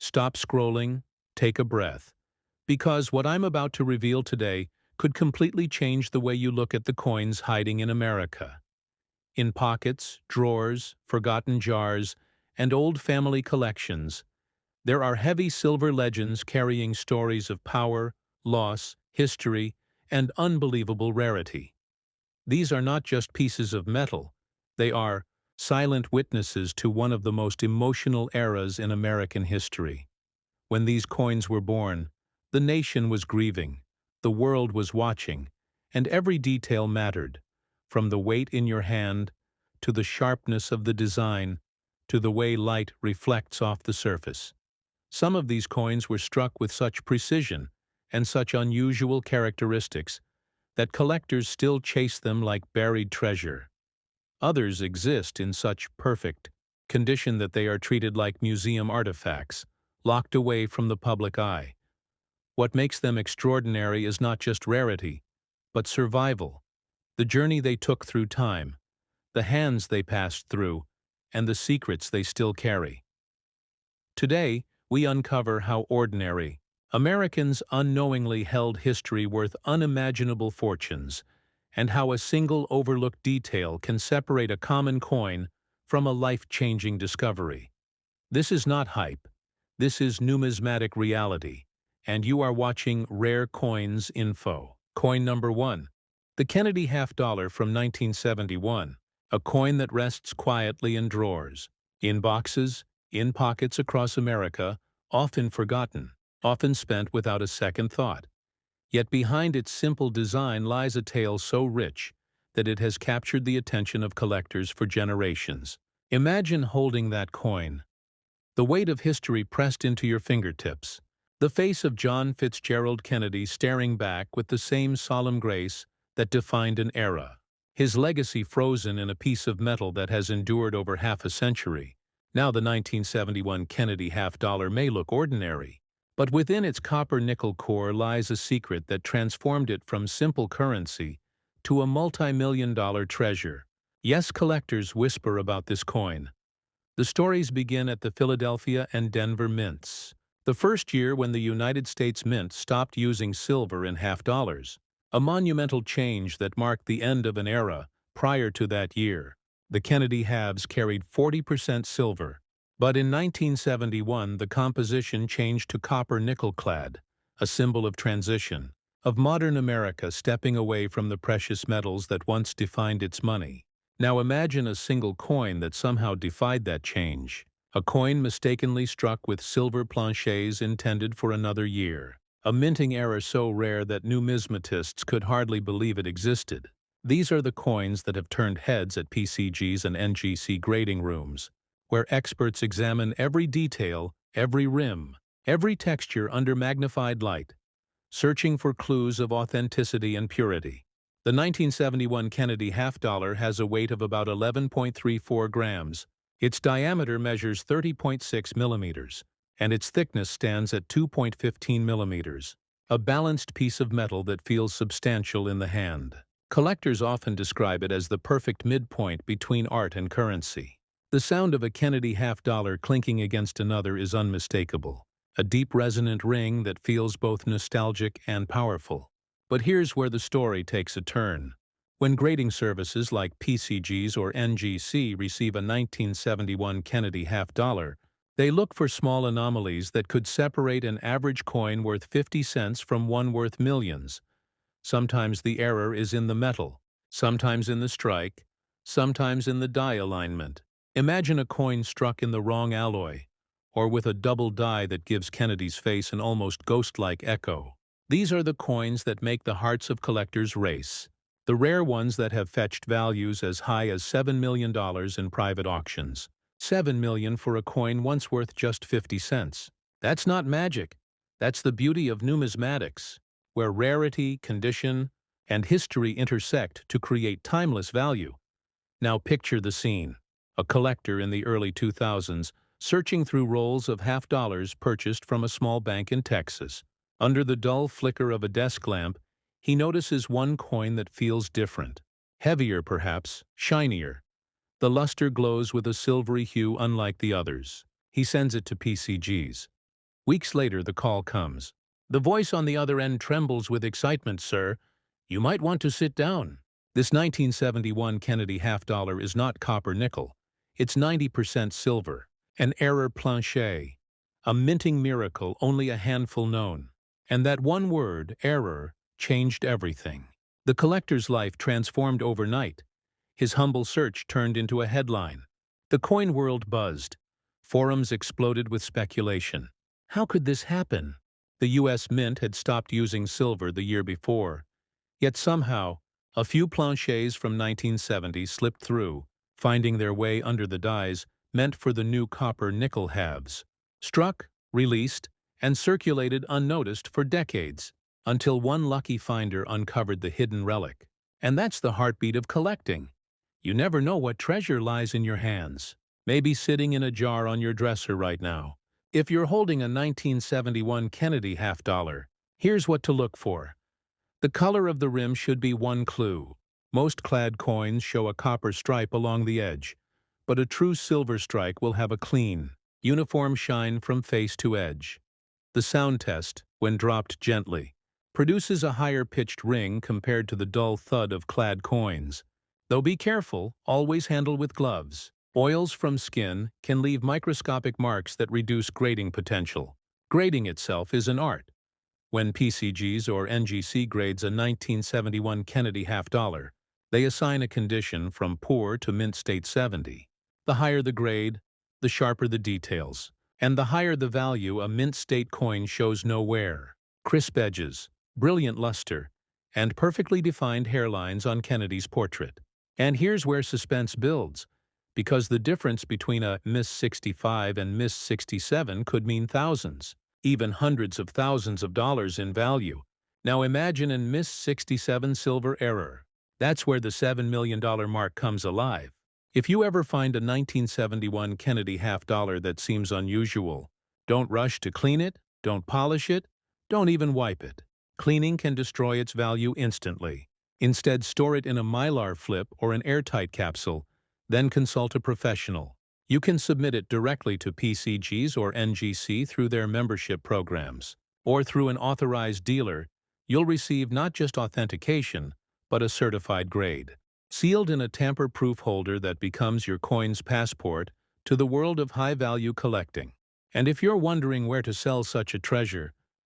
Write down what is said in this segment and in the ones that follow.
stop scrolling, take a breath, because what I'm about to reveal today could completely change the way you look at the coins hiding in America. In pockets, drawers, forgotten jars, and old family collections, there are heavy silver legends carrying stories of power, loss, history, and unbelievable rarity. These are not just pieces of metal, they are silent witnesses to one of the most emotional eras in American history. When these coins were born, the nation was grieving, the world was watching, and every detail mattered, from the weight in your hand, to the sharpness of the design, to the way light reflects off the surface. Some of these coins were struck with such precision and such unusual characteristics that collectors still chase them like buried treasure. Others exist in such perfect condition that they are treated like museum artifacts, locked away from the public eye. What makes them extraordinary is not just rarity, but survival, the journey they took through time, the hands they passed through, and the secrets they still carry. Today, we uncover how ordinary Americans unknowingly held history worth unimaginable fortunes, and how a single overlooked detail can separate a common coin from a life-changing discovery. This is not hype. This is numismatic reality, and you are watching Rare Coins Info. Coin number 1. The Kennedy half-dollar from 1971, a coin that rests quietly in drawers, in boxes, in pockets across America, often forgotten, often spent without a second thought. Yet behind its simple design lies a tale so rich that it has captured the attention of collectors for generations. Imagine holding that coin, the weight of history pressed into your fingertips, the face of John Fitzgerald Kennedy staring back with the same solemn grace that defined an era, his legacy frozen in a piece of metal that has endured over half a century. Now the 1971 Kennedy half-dollar may look ordinary, but within its copper-nickel core lies a secret that transformed it from simple currency to a multi-million-dollar treasure. Yes, collectors whisper about this coin. The stories begin at the Philadelphia and Denver mints, the first year when the United States Mint stopped using silver in half-dollars, a monumental change that marked the end of an era. Prior to that year, the Kennedy halves carried 40% silver, but in 1971 the composition changed to copper-nickel clad, a symbol of transition, of modern America stepping away from the precious metals that once defined its money. Now imagine a single coin that somehow defied that change, a coin mistakenly struck with silver planchets intended for another year, a minting error so rare that numismatists could hardly believe it existed. These are the coins that have turned heads at PCG's and NGC grading rooms, where experts examine every detail, every rim, every texture under magnified light, searching for clues of authenticity and purity. The 1971 Kennedy half-dollar has a weight of about 11.34 grams. Its diameter measures 30.6 millimeters, and its thickness stands at 2.15 millimeters, a balanced piece of metal that feels substantial in the hand. Collectors often describe it as the perfect midpoint between art and currency. The sound of a Kennedy half-dollar clinking against another is unmistakable, a deep resonant ring that feels both nostalgic and powerful. But here's where the story takes a turn. When grading services like PCG's or NGC receive a 1971 Kennedy half-dollar, they look for small anomalies that could separate an average coin worth 50 cents from one worth millions. Sometimes the error is in the metal, sometimes in the strike, sometimes in the die alignment. Imagine a coin struck in the wrong alloy, or with a double die that gives Kennedy's face an almost ghost-like echo. These are the coins that make the hearts of collectors race, the rare ones that have fetched values as high as $7 million in private auctions. $7 million for a coin once worth just 50 cents. That's not magic. That's the beauty of numismatics, where rarity, condition, and history intersect to create timeless value. Now picture the scene. A collector in the early 2000s searching through rolls of half-dollars purchased from a small bank in Texas. Under the dull flicker of a desk lamp, he notices one coin that feels different. Heavier perhaps, shinier. The luster glows with a silvery hue unlike the others. He sends it to PCG's. Weeks later, the call comes. The voice on the other end trembles with excitement, sir. You might want to sit down. This 1971 Kennedy half-dollar is not copper-nickel. It's 90% silver, an error plancher, a minting miracle only a handful known. And that one word, error, changed everything. The collector's life transformed overnight. His humble search turned into a headline. The coin world buzzed. Forums exploded with speculation. How could this happen? The U.S. Mint had stopped using silver the year before. Yet somehow, a few planchers from 1970 slipped through, finding their way under the dies meant for the new copper-nickel halves. Struck, released, and circulated unnoticed for decades, until one lucky finder uncovered the hidden relic. And that's the heartbeat of collecting. You never know what treasure lies in your hands, maybe sitting in a jar on your dresser right now. If you're holding a 1971 Kennedy half-dollar, here's what to look for. The color of the rim should be one clue. Most clad coins show a copper stripe along the edge, but a true silver strike will have a clean, uniform shine from face to edge. The sound test, when dropped gently, produces a higher-pitched ring compared to the dull thud of clad coins. Though be careful, always handle with gloves. Oils from skin can leave microscopic marks that reduce grading potential. Grading itself is an art. When PCGs or NGC grades a 1971 Kennedy half-dollar, they assign a condition from poor to mint state 70. The higher the grade, the sharper the details, and the higher the value a mint state coin shows no wear. Crisp edges, brilliant luster, and perfectly defined hairlines on Kennedy's portrait. And here's where suspense builds, because the difference between a Miss 65 and Miss 67 could mean thousands, even hundreds of thousands of dollars in value. Now imagine an Miss 67 silver error. That's where the $7 million mark comes alive. If you ever find a 1971 Kennedy half-dollar that seems unusual, don't rush to clean it, don't polish it, don't even wipe it. Cleaning can destroy its value instantly. Instead, store it in a Mylar flip or an airtight capsule, then consult a professional. You can submit it directly to PCGs or NGC through their membership programs, or through an authorized dealer. You'll receive not just authentication, but a certified grade, sealed in a tamper-proof holder that becomes your coin's passport to the world of high-value collecting. And if you're wondering where to sell such a treasure,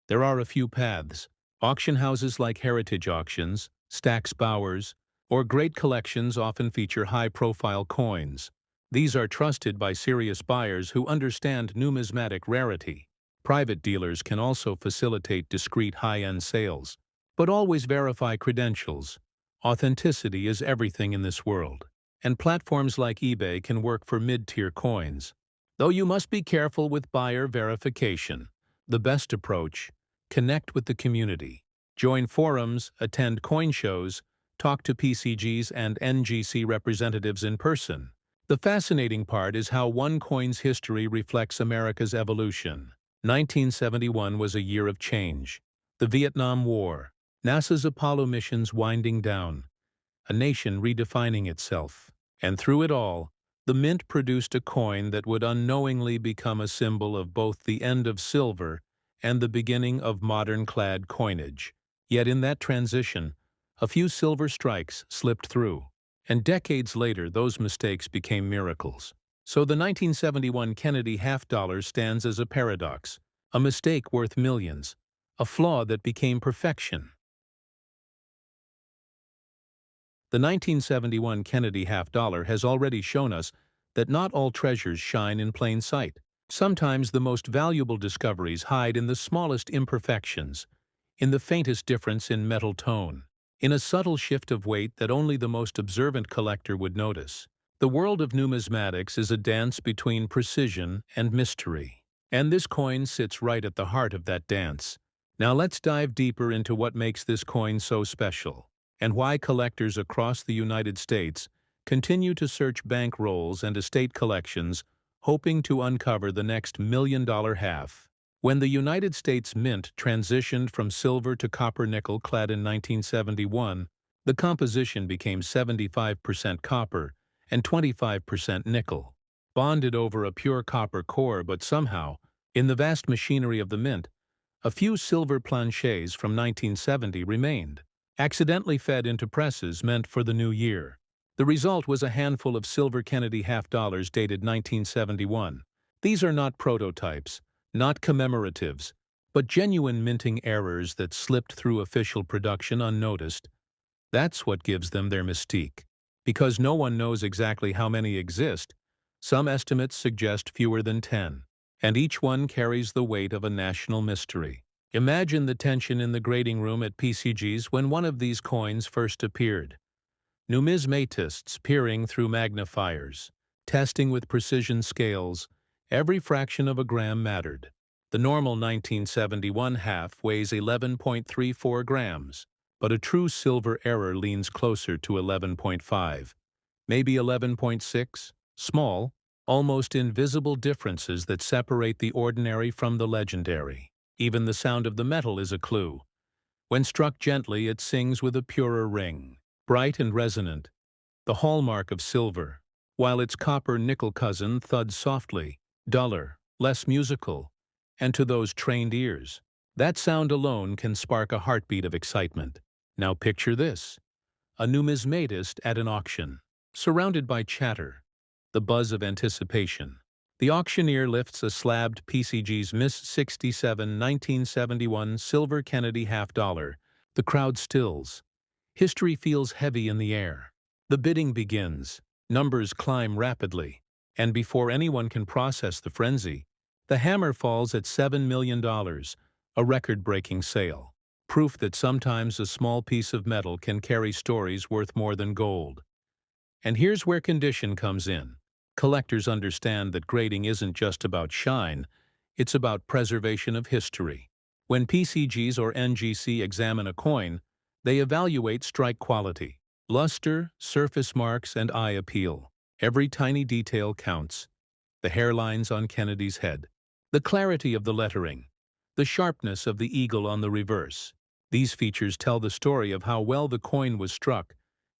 there are a few paths. Auction houses like Heritage Auctions, Stack's Bowers, or great collections often feature high-profile coins. These are trusted by serious buyers who understand numismatic rarity. Private dealers can also facilitate discreet high-end sales, but always verify credentials. Authenticity is everything in this world, and platforms like eBay can work for mid-tier coins. Though you must be careful with buyer verification. The best approach: connect with the community. Join forums, attend coin shows, talk to PCGs and NGC representatives in person. The fascinating part is how one coin's history reflects America's evolution. 1971 was a year of change. The Vietnam War, NASA's Apollo missions winding down, a nation redefining itself. And through it all, the Mint produced a coin that would unknowingly become a symbol of both the end of silver and the beginning of modern clad coinage. Yet in that transition, a few silver strikes slipped through, and decades later those mistakes became miracles. So the 1971 Kennedy half-dollar stands as a paradox, a mistake worth millions, a flaw that became perfection. The 1971 Kennedy half-dollar has already shown us that not all treasures shine in plain sight. Sometimes the most valuable discoveries hide in the smallest imperfections, in the faintest difference in metal tone, in a subtle shift of weight that only the most observant collector would notice. The world of numismatics is a dance between precision and mystery, and this coin sits right at the heart of that dance. Now let's dive deeper into what makes this coin so special, and why collectors across the United States continue to search bank rolls and estate collections, hoping to uncover the next million-dollar half. When the United States Mint transitioned from silver to copper-nickel clad in 1971, the composition became 75% copper and 25% nickel, bonded over a pure copper core, but somehow In the vast machinery of the mint, a few silver planchets from 1970 remained, accidentally fed into presses meant for the new year. The result was a handful of silver Kennedy half-dollars dated 1971. These are not prototypes, not commemoratives, but genuine minting errors that slipped through official production unnoticed. That's what gives them their mystique. Because no one knows exactly how many exist, some estimates suggest fewer than 10, and each one carries the weight of a national mystery. Imagine the tension in the grading room at PCG's when one of these coins first appeared. Numismatists peering through magnifiers, testing with precision scales, every fraction of a gram mattered. The normal 1971 half weighs 11.34 grams, but a true silver error leans closer to 11.5, maybe 11.6, small, almost invisible differences that separate the ordinary from the legendary. Even the sound of the metal is a clue. When struck gently, it sings with a purer ring, bright and resonant, the hallmark of silver, while its copper-nickel cousin thuds softly, duller, less musical, and to those trained ears, that sound alone can spark a heartbeat of excitement. Now picture this: a numismatist at an auction, surrounded by chatter, the buzz of anticipation. The auctioneer lifts a slabbed PCG's Miss 67 1971 silver Kennedy half-dollar. The crowd stills. History feels heavy in the air. The bidding begins. Numbers climb rapidly. And before anyone can process the frenzy, the hammer falls at $7 million, a record-breaking sale. Proof that sometimes a small piece of metal can carry stories worth more than gold. And here's where condition comes in. Collectors understand that grading isn't just about shine, it's about preservation of history. When PCGs or NGC examine a coin, they evaluate strike quality, luster, surface marks, and eye appeal. Every tiny detail counts. The hairlines on Kennedy's head, the clarity of the lettering, the sharpness of the eagle on the reverse. These features tell the story of how well the coin was struck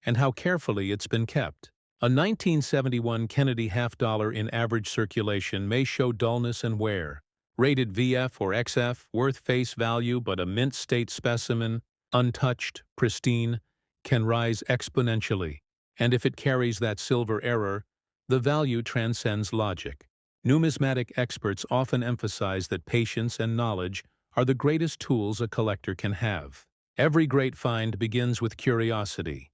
and how carefully it's been kept. A 1971 Kennedy half-dollar in average circulation may show dullness and wear. Rated VF or XF, worth face value but a mint state specimen, untouched, pristine, can rise exponentially. And if it carries that silver error, the value transcends logic. Numismatic experts often emphasize that patience and knowledge are the greatest tools a collector can have. Every great find begins with curiosity.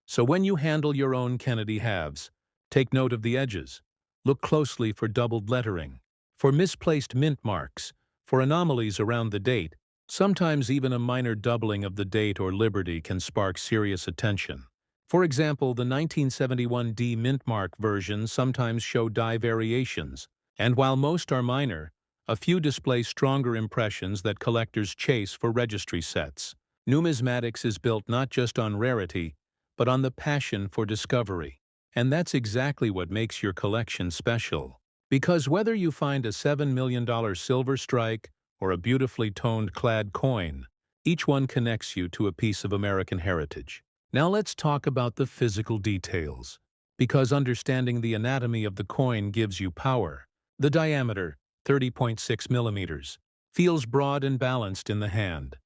So when you handle your own Kennedy halves, take note of the edges. Look closely for doubled lettering, for misplaced mint marks, for anomalies around the date. Sometimes even a minor doubling of the date or liberty can spark serious attention. For example, the 1971 D mint mark versions sometimes show die variations, and while most are minor, a few display stronger impressions that collectors chase for registry sets. Numismatics is built not just on rarity, but on the passion for discovery. And that's exactly what makes your collection special. Because whether you find a $7 million silver strike or a beautifully toned clad coin, each one connects you to a piece of American heritage. Now let's talk about the physical details. Because understanding the anatomy of the coin gives you power. The diameter, 30.6 millimeters, feels broad and balanced in the hand.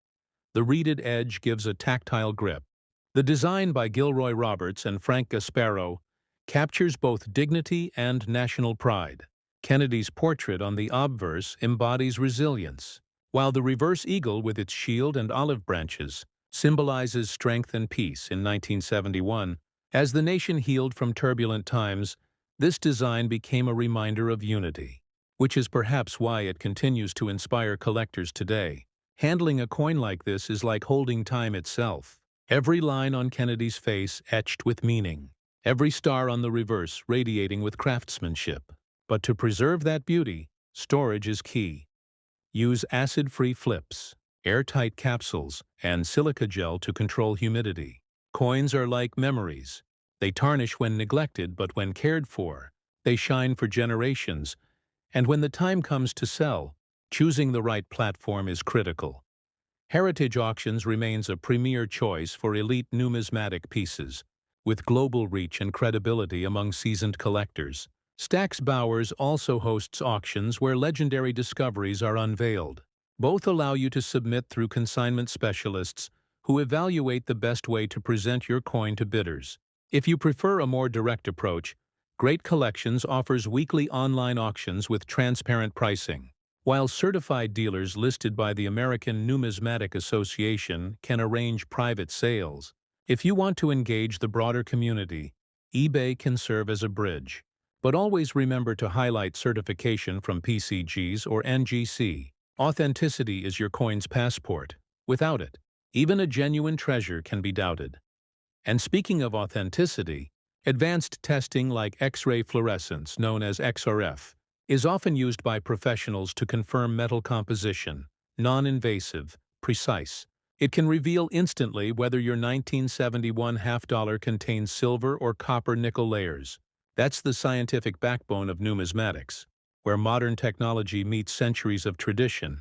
The reeded edge gives a tactile grip. The design by Gilroy Roberts and Frank Gasparo captures both dignity and national pride. Kennedy's portrait on the obverse embodies resilience, while the reverse eagle with its shield and olive branches symbolizes strength and peace in 1971. As the nation healed from turbulent times, this design became a reminder of unity, which is perhaps why it continues to inspire collectors today. Handling a coin like this is like holding time itself. Every line on Kennedy's face etched with meaning, every star on the reverse radiating with craftsmanship. But to preserve that beauty, storage is key. Use acid-free flips, airtight capsules, and silica gel to control humidity. Coins are like memories. They tarnish when neglected, but when cared for, they shine for generations. And when the time comes to sell, choosing the right platform is critical. Heritage Auctions remains a premier choice for elite numismatic pieces, with global reach and credibility among seasoned collectors. Stax Bowers also hosts auctions where legendary discoveries are unveiled. Both allow you to submit through consignment specialists who evaluate the best way to present your coin to bidders. If you prefer a more direct approach, Great Collections offers weekly online auctions with transparent pricing, while certified dealers listed by the American Numismatic Association can arrange private sales. If you want to engage the broader community, eBay can serve as a bridge. But always remember to highlight certification from PCGs or NGC. Authenticity is your coin's passport. Without it, even a genuine treasure can be doubted. And speaking of authenticity, advanced testing like X-ray fluorescence, known as XRF, is often used by professionals to confirm metal composition, non-invasive, precise. It can reveal instantly whether your 1971 half-dollar contains silver or copper nickel layers. That's the scientific backbone of numismatics, where modern technology meets centuries of tradition.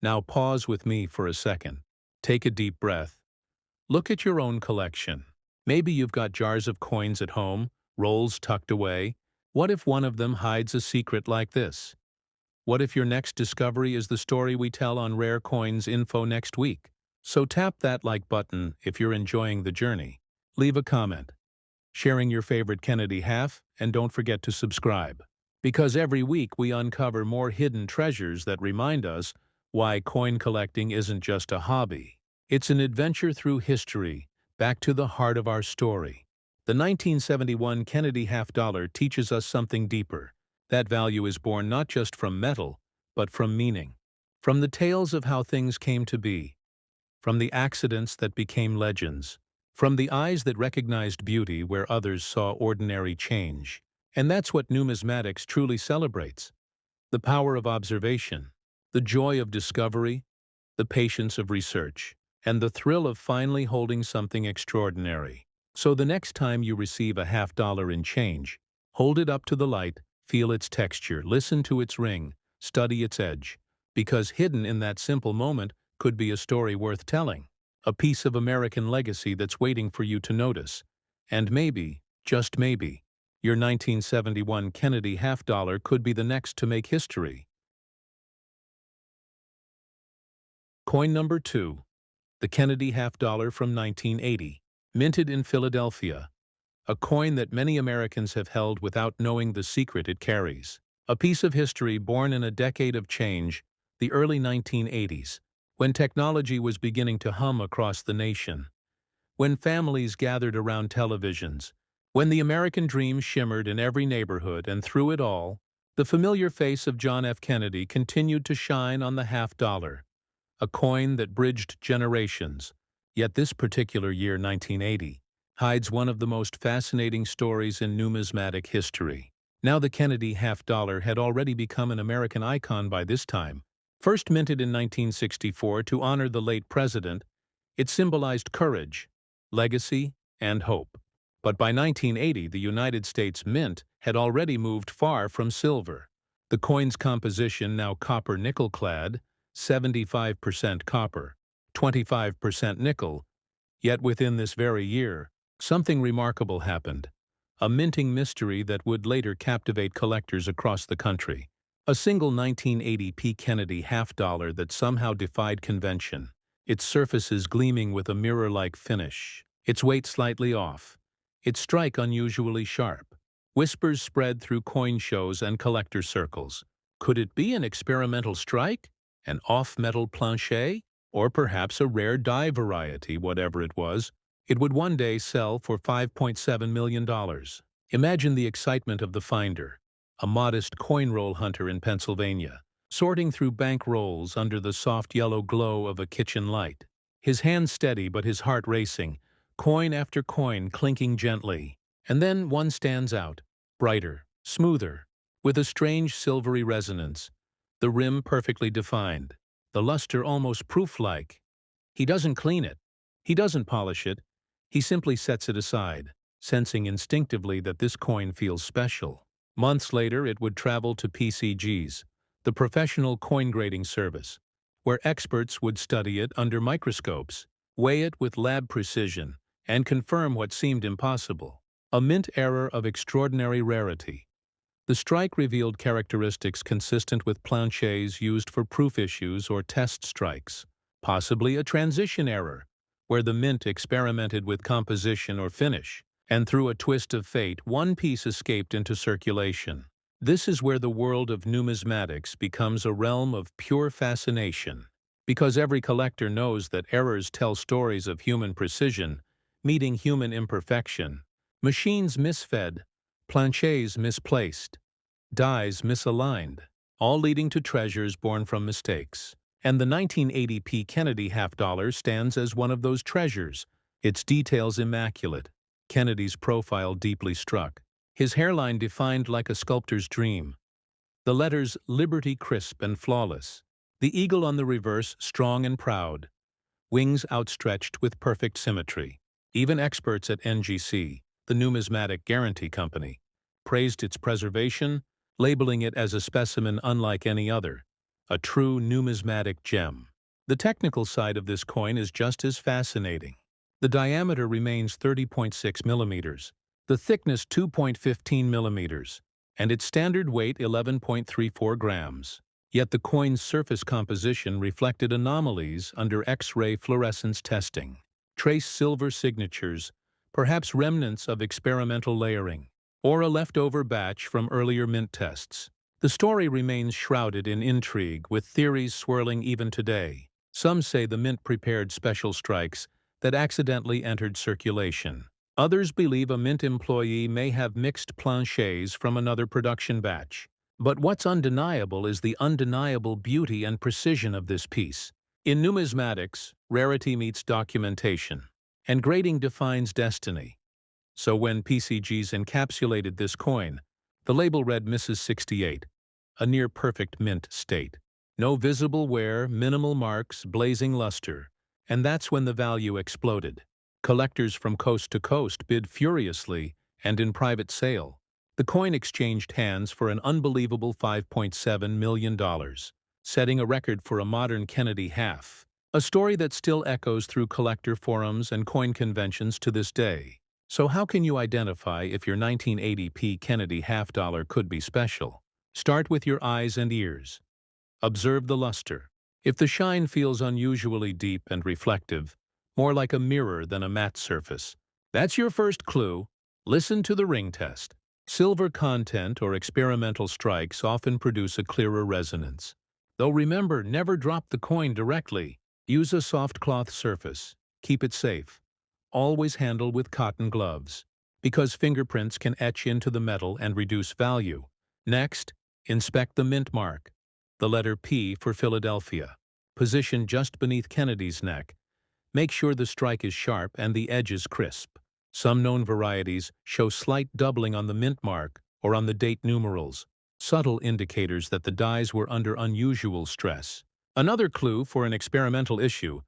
Now pause with me for a second. Take a deep breath. Look at your own collection. Maybe you've got jars of coins at home, rolls tucked away. What if one of them hides a secret like this? What if your next discovery is the story we tell on Rare Coins Info next week? So tap that like button if you're enjoying the journey. Leave a comment, sharing your favorite Kennedy half, and don't forget to subscribe. Because every week we uncover more hidden treasures that remind us why coin collecting isn't just a hobby. It's an adventure through history, back to the heart of our story. The 1971 Kennedy half-dollar teaches us something deeper. That value is born not just from metal, but from meaning. From the tales of how things came to be. From the accidents that became legends. From the eyes that recognized beauty where others saw ordinary change. And that's what numismatics truly celebrates. The power of observation, the joy of discovery, the patience of research, and the thrill of finally holding something extraordinary. So the next time you receive a half-dollar in change, hold it up to the light, feel its texture, listen to its ring, study its edge. Because hidden in that simple moment could be a story worth telling. A piece of American legacy that's waiting for you to notice. And maybe, just maybe, your 1971 Kennedy half-dollar could be the next to make history. Coin number 2. The Kennedy half-dollar from 1980. Minted in Philadelphia. A coin that many Americans have held without knowing the secret it carries. A piece of history born in a decade of change, the early 1980s. When technology was beginning to hum across the nation, when families gathered around televisions, when the American dream shimmered in every neighborhood, and through it all, the familiar face of John F. Kennedy continued to shine on the half-dollar, a coin that bridged generations. Yet this particular year, 1980, hides one of the most fascinating stories in numismatic history. Now the Kennedy half-dollar had already become an American icon by this time. First minted in 1964 to honor the late president, it symbolized courage, legacy, and hope. But by 1980, the United States Mint had already moved far from silver. The coin's composition, now copper-nickel clad, 75% copper, 25% nickel. Yet within this very year, something remarkable happened. A minting mystery that would later captivate collectors across the country. A single 1980 Kennedy half-dollar that somehow defied convention, its surfaces gleaming with a mirror-like finish, its weight slightly off, its strike unusually sharp. Whispers spread through coin shows and collector circles. Could it be an experimental strike? An off-metal planchet? Or perhaps a rare die variety, whatever it was? It would one day sell for $5.7 million. Imagine the excitement of the finder, a modest coin roll hunter in Pennsylvania, sorting through bank rolls under the soft yellow glow of a kitchen light. His hands steady but his heart racing, coin after coin clinking gently. And then one stands out, brighter, smoother, with a strange silvery resonance, the rim perfectly defined, the luster almost proof-like. He doesn't clean it. He doesn't polish it. He simply sets it aside, sensing instinctively that this coin feels special. Months later, it would travel to PCGs, the professional coin grading service, where experts would study it under microscopes, weigh it with lab precision, and confirm what seemed impossible. A mint error of extraordinary rarity. The strike revealed characteristics consistent with planchets used for proof issues or test strikes, possibly a transition error, where the mint experimented with composition or finish, and through a twist of fate, one piece escaped into circulation. This is where the world of numismatics becomes a realm of pure fascination, because every collector knows that errors tell stories of human precision, meeting human imperfection, machines misfed, planchets misplaced, dies misaligned, all leading to treasures born from mistakes. And the 1980p Kennedy half-dollar stands as one of those treasures, its details immaculate, Kennedy's profile deeply struck, his hairline defined like a sculptor's dream, the letters Liberty crisp and flawless, the eagle on the reverse strong and proud, wings outstretched with perfect symmetry. Even experts at NGC, the Numismatic Guarantee Company, praised its preservation, labeling it as a specimen unlike any other, a true numismatic gem. The technical side of this coin is just as fascinating. The diameter remains 30.6 millimeters, the thickness 2.15 millimeters, and its standard weight 11.34 grams. Yet the coin's surface composition reflected anomalies under X-ray fluorescence testing. Trace silver signatures, perhaps remnants of experimental layering, or a leftover batch from earlier mint tests. The story remains shrouded in intrigue, with theories swirling even today. Some say the mint prepared special strikes that accidentally entered circulation. Others believe a mint employee may have mixed planchets from another production batch. But what's undeniable is the undeniable beauty and precision of this piece. In numismatics, rarity meets documentation, and grading defines destiny. So when PCGs encapsulated this coin, the label read Mrs. 68, a near-perfect mint state. No visible wear, minimal marks, blazing luster, and that's when the value exploded. Collectors from coast to coast bid furiously, and in private sale, the coin exchanged hands for an unbelievable $5.7 million, setting a record for a modern Kennedy half, a story that still echoes through collector forums and coin conventions to this day. So how can you identify if your 1980p Kennedy half-dollar could be special? Start with your eyes and ears. Observe the luster. If the shine feels unusually deep and reflective, more like a mirror than a matte surface, that's your first clue. Listen to the ring test. Silver content or experimental strikes often produce a clearer resonance. Though remember, never drop the coin directly. Use a soft cloth surface. Keep it safe. Always handle with cotton gloves, because fingerprints can etch into the metal and reduce value. Next, inspect the mint mark, the letter P for Philadelphia, positioned just beneath Kennedy's neck. Make sure the strike is sharp and the edges crisp. Some known varieties show slight doubling on the mint mark or on the date numerals, subtle indicators that the dies were under unusual stress. Another clue for an experimental issue: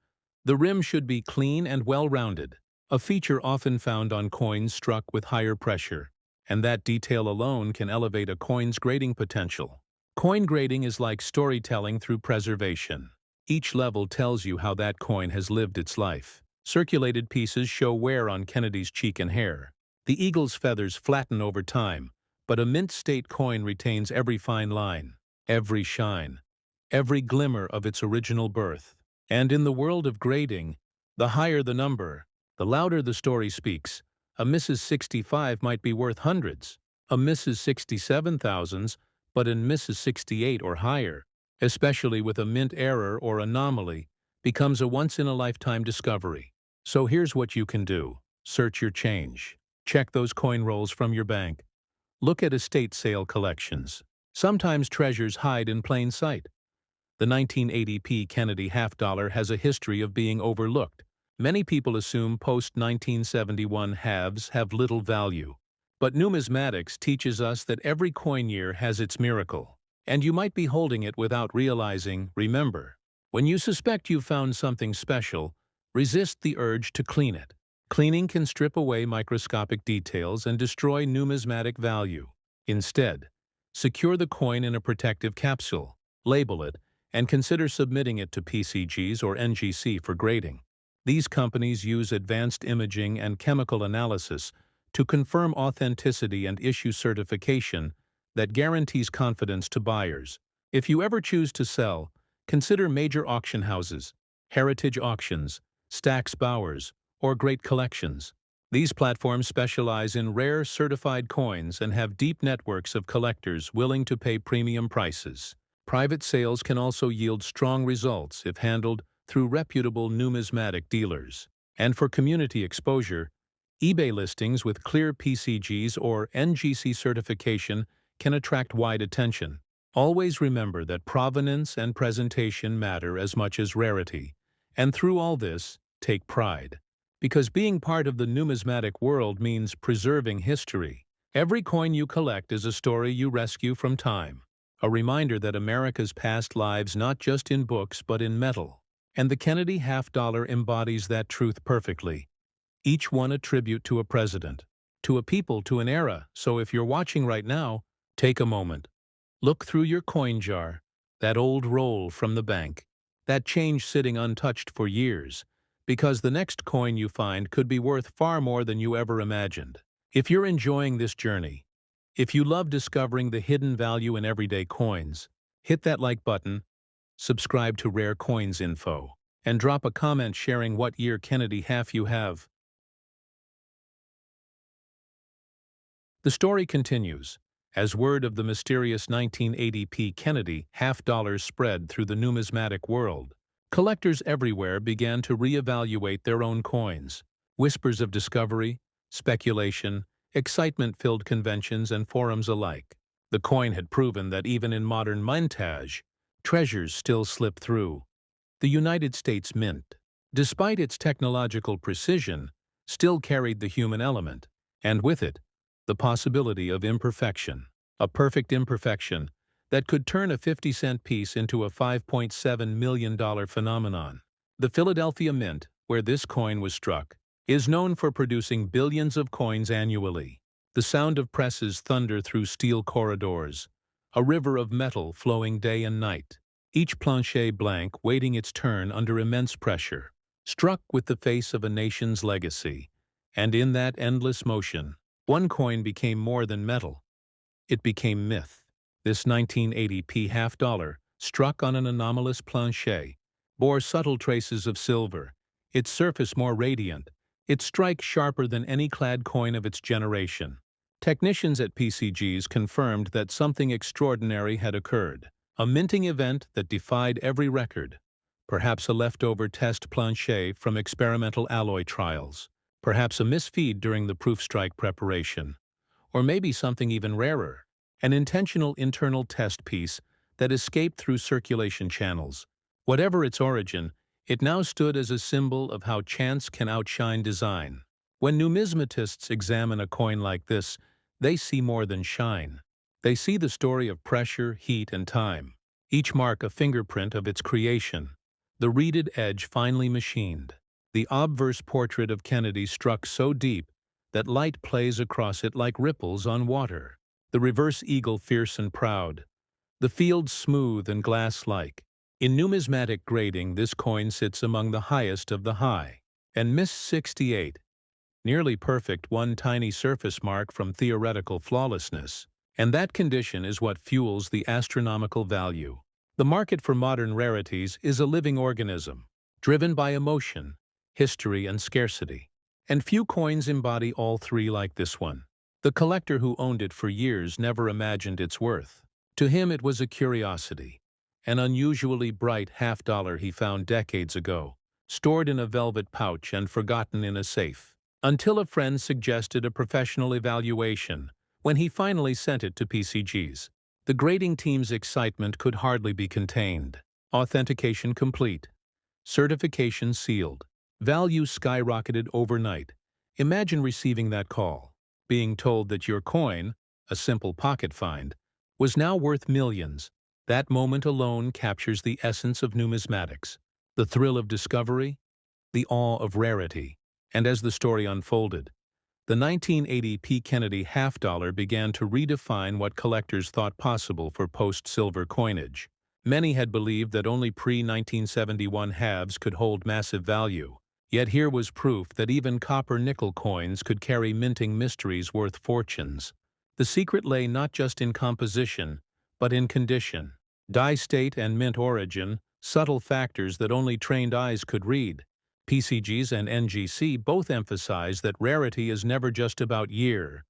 the rim should be clean and well-rounded, a feature often found on coins struck with higher pressure, and that detail alone can elevate a coin's grading potential. Coin grading is like storytelling through preservation. Each level tells you how that coin has lived its life. Circulated pieces show wear on Kennedy's cheek and hair. The eagle's feathers flatten over time, but a mint state coin retains every fine line, every shine, every glimmer of its original birth. And in the world of grading, the higher the number, the louder the story speaks. A Mrs. 65 might be worth hundreds, a Mrs. 67 thousands, but in Mrs. 68 or higher, especially with a mint error or anomaly, becomes a once-in-a-lifetime discovery. So here's what you can do. Search your change. Check those coin rolls from your bank. Look at estate sale collections. Sometimes treasures hide in plain sight. The 1980p Kennedy half-dollar has a history of being overlooked. Many people assume post-1971 halves have little value. But numismatics teaches us that every coin year has its miracle. And you might be holding it without realizing. Remember, when you suspect you've found something special, resist the urge to clean it. Cleaning can strip away microscopic details and destroy numismatic value. Instead, secure the coin in a protective capsule, label it, and consider submitting it to PCGs or NGC for grading. These companies use advanced imaging and chemical analysis to confirm authenticity and issue certification that guarantees confidence to buyers. If you ever choose to sell, consider major auction houses, heritage auctions, Stack's Bowers, or Great Collections. These platforms specialize in rare certified coins and have deep networks of collectors willing to pay premium prices. Private sales can also yield strong results if handled through reputable numismatic dealers. And for community exposure, eBay listings with clear PCGs or NGC certification can attract wide attention. Always remember that provenance and presentation matter as much as rarity. And through all this, take pride. Because being part of the numismatic world means preserving history. Every coin you collect is a story you rescue from time, a reminder that America's past lives not just in books but in metal. And the Kennedy half-dollar embodies that truth perfectly. Each one a tribute to a president, to a people, to an era. So if you're watching right now, take a moment. Look through your coin jar, that old roll from the bank, that change sitting untouched for years, because the next coin you find could be worth far more than you ever imagined. If you're enjoying this journey, if you love discovering the hidden value in everyday coins, hit that like button, subscribe to Rare Coins Info, and drop a comment sharing what year Kennedy half you have. The story continues. As word of the mysterious 1980p Kennedy half-dollars spread through the numismatic world, collectors everywhere began to reevaluate their own coins. Whispers of discovery, speculation, excitement-filled conventions and forums alike. The coin had proven that even in modern montage, treasures still slip through. The United States Mint, despite its technological precision, still carried the human element, and with it, the possibility of imperfection, a perfect imperfection that could turn a 50-cent piece into a $5.7 million phenomenon. The Philadelphia Mint, where this coin was struck, is known for producing billions of coins annually. The sound of presses thunder through steel corridors, a river of metal flowing day and night, each plancher blank waiting its turn under immense pressure, struck with the face of a nation's legacy. And in that endless motion, one coin became more than metal. It became myth. This 1980p half-dollar, struck on an anomalous plancher, bore subtle traces of silver, its surface more radiant, its strike sharper than any clad coin of its generation. Technicians at PCGs confirmed that something extraordinary had occurred, a minting event that defied every record. Perhaps a leftover test plancher from experimental alloy trials. Perhaps a misfeed during the proof strike preparation. Or maybe something even rarer, an intentional internal test piece that escaped through circulation channels. Whatever its origin, it now stood as a symbol of how chance can outshine design. When numismatists examine a coin like this, they see more than shine. They see the story of pressure, heat, and time, each mark a fingerprint of its creation, the reeded edge finely machined. The obverse portrait of Kennedy struck so deep that light plays across it like ripples on water. The reverse eagle fierce and proud. The field smooth and glass-like. In numismatic grading, this coin sits among the highest of the high. And Miss 68, nearly perfect, one tiny surface mark from theoretical flawlessness. And that condition is what fuels the astronomical value. The market for modern rarities is a living organism, driven by emotion, history, and scarcity. And few coins embody all three like this one. The collector who owned it for years never imagined its worth. To him it was a curiosity, an unusually bright half-dollar he found decades ago, stored in a velvet pouch and forgotten in a safe, until a friend suggested a professional evaluation when he finally sent it to PCGs. The grading team's excitement could hardly be contained. Authentication complete. Certification sealed. Value skyrocketed overnight. Imagine receiving that call, being told that your coin, a simple pocket find, was now worth millions. That moment alone captures the essence of numismatics, the thrill of discovery, the awe of rarity. And as the story unfolded, the 1980p Kennedy half-dollar began to redefine what collectors thought possible for post-silver coinage. Many had believed that only pre-1971 halves could hold massive value. Yet here was proof that even copper-nickel coins could carry minting mysteries worth fortunes. The secret lay not just in composition, but in condition. Die state and mint origin, subtle factors that only trained eyes could read. PCGs and NGC both emphasize that rarity is never just about year.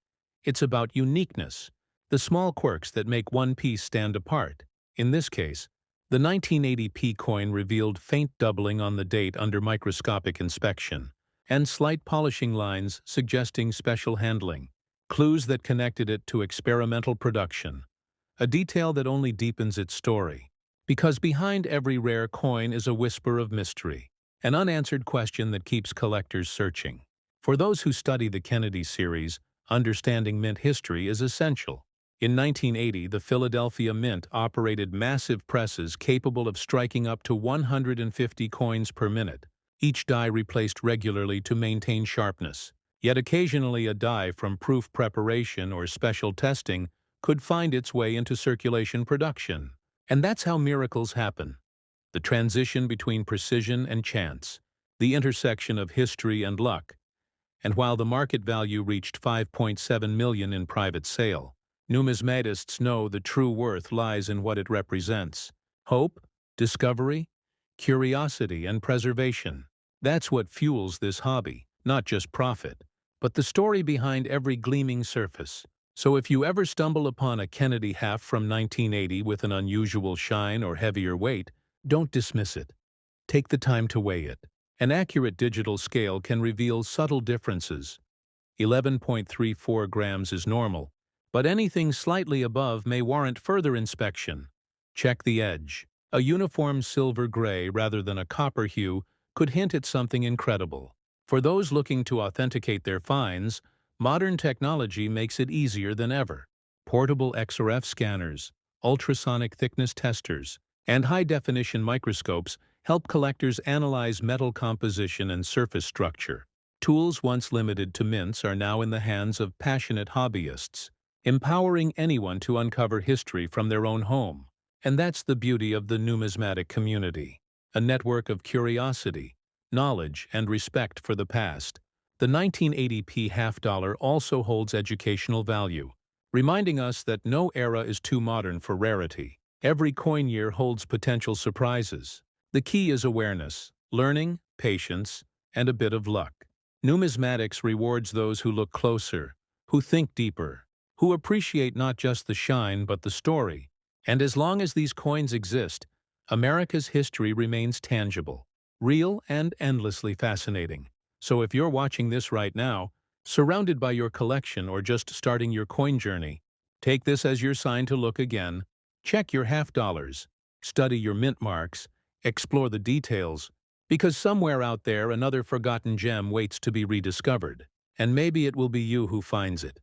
It's about uniqueness, the small quirks that make one piece stand apart. In this case, the 1980p coin revealed faint doubling on the date under microscopic inspection, and slight polishing lines suggesting special handling, clues that connected it to experimental production. A detail that only deepens its story. Because behind every rare coin is a whisper of mystery, an unanswered question that keeps collectors searching. For those who study the Kennedy series, understanding mint history is essential. In 1980, the Philadelphia Mint operated massive presses capable of striking up to 150 coins per minute, each die replaced regularly to maintain sharpness. Yet occasionally a die from proof preparation or special testing could find its way into circulation production. And that's how miracles happen. The transition between precision and chance, the intersection of history and luck. And while the market value reached $5.7 million in private sale, numismatists know the true worth lies in what it represents: hope, discovery, curiosity, and preservation. That's what fuels this hobby, not just profit, but the story behind every gleaming surface. So if you ever stumble upon a Kennedy half from 1980 with an unusual shine or heavier weight, don't dismiss it. Take the time to weigh it. An accurate digital scale can reveal subtle differences. 11.34 grams is normal, but anything slightly above may warrant further inspection. Check the edge. A uniform silver gray rather than a copper hue could hint at something incredible. For those looking to authenticate their finds, modern technology makes it easier than ever. Portable XRF scanners, ultrasonic thickness testers, and high-definition microscopes help collectors analyze metal composition and surface structure. Tools once limited to mints are now in the hands of passionate hobbyists, empowering anyone to uncover history from their own home. And that's the beauty of the numismatic community, a network of curiosity, knowledge, and respect for the past. The 1980p half-dollar also holds educational value, reminding us that no era is too modern for rarity. Every coin year holds potential surprises. The key is awareness, learning, patience, and a bit of luck. Numismatics rewards those who look closer, who think deeper, who appreciate not just the shine but the story. And as long as these coins exist, America's history remains tangible, real, and endlessly fascinating. So if you're watching this right now, surrounded by your collection or just starting your coin journey, take this as your sign to look again. Check your half-dollars, study your mint marks, explore the details, because somewhere out there another forgotten gem waits to be rediscovered, and maybe it will be you who finds it.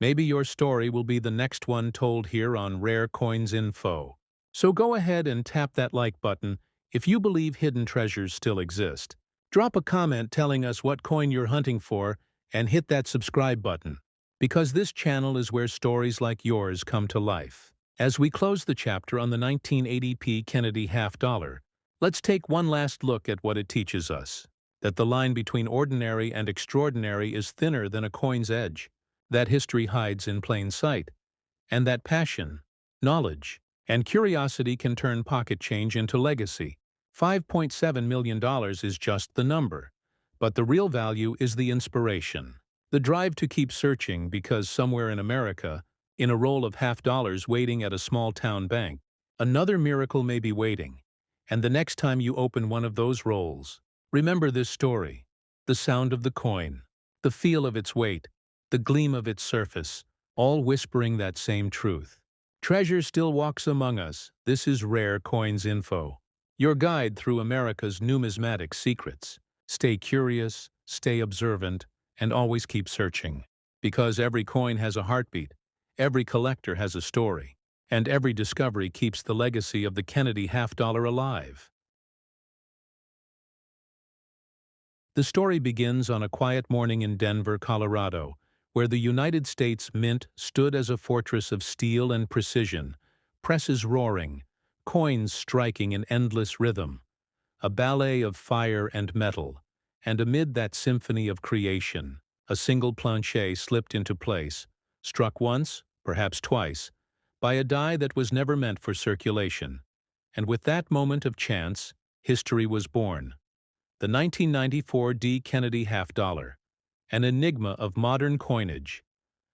Maybe your story will be the next one told here on Rare Coins Info. So go ahead and tap that like button if you believe hidden treasures still exist. Drop a comment telling us what coin you're hunting for, and hit that subscribe button, because this channel is where stories like yours come to life. As we close the chapter on the 1980p Kennedy half-dollar, let's take one last look at what it teaches us: that the line between ordinary and extraordinary is thinner than a coin's edge, that history hides in plain sight, and that passion, knowledge, and curiosity can turn pocket change into legacy. $5.7 million is just the number, but the real value is the inspiration, the drive to keep searching, because somewhere in America, in a roll of half-dollars waiting at a small-town bank, another miracle may be waiting. And the next time you open one of those rolls, remember this story: the sound of the coin, the feel of its weight, the gleam of its surface, all whispering that same truth. Treasure still walks among us. This is Rare Coins Info, your guide through America's numismatic secrets. Stay curious, stay observant, and always keep searching. Because every coin has a heartbeat, every collector has a story, and every discovery keeps the legacy of the Kennedy half-dollar alive. The story begins on a quiet morning in Denver, Colorado, where the United States Mint stood as a fortress of steel and precision, presses roaring, coins striking in endless rhythm, a ballet of fire and metal. And amid that symphony of creation, a single planchet slipped into place, struck once, perhaps twice, by a die that was never meant for circulation. And with that moment of chance, history was born. The 1994 D. Kennedy half-dollar, an enigma of modern coinage,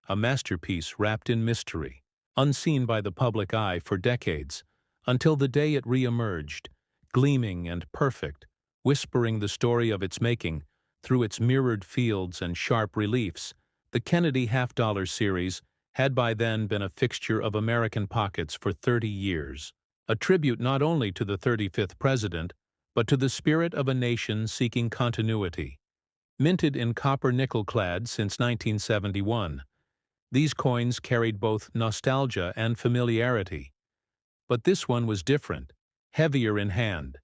a masterpiece wrapped in mystery, unseen by the public eye for decades, until the day it re-emerged, gleaming and perfect, whispering the story of its making through its mirrored fields and sharp reliefs. The Kennedy half-dollar series had by then been a fixture of American pockets for 30 years, a tribute not only to the 35th president, but to the spirit of a nation seeking continuity. Minted in copper nickel-clad since 1971, these coins carried both nostalgia and familiarity. But this one was different, heavier in hand,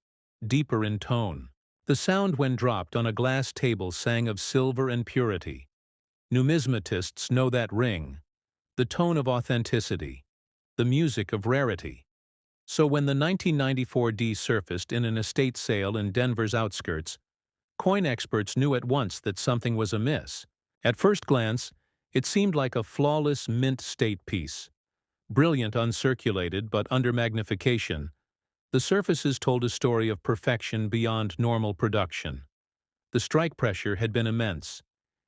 deeper in tone. The sound when dropped on a glass table sang of silver and purity. Numismatists know that ring, the tone of authenticity, the music of rarity. So when the 1994 D surfaced in an estate sale in Denver's outskirts, coin experts knew at once that something was amiss. At first glance, it seemed like a flawless mint state piece. Brilliant uncirculated but under magnification, the surfaces told a story of perfection beyond normal production. The strike pressure had been immense.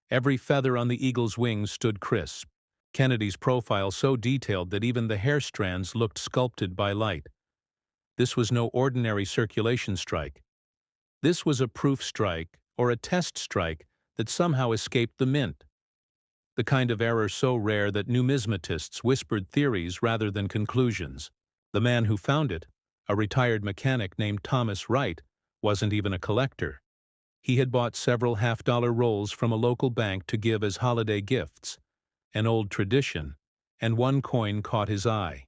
Every feather on the eagle's wings stood crisp. Kennedy's profile so detailed that even the hair strands looked sculpted by light. This was no ordinary circulation strike. This was a proof strike, or a test strike, that somehow escaped the mint. The kind of error so rare that numismatists whispered theories rather than conclusions. The man who found it, a retired mechanic named Thomas Wright, wasn't even a collector. He had bought several half-dollar rolls from a local bank to give as holiday gifts, an old tradition, and one coin caught his eye.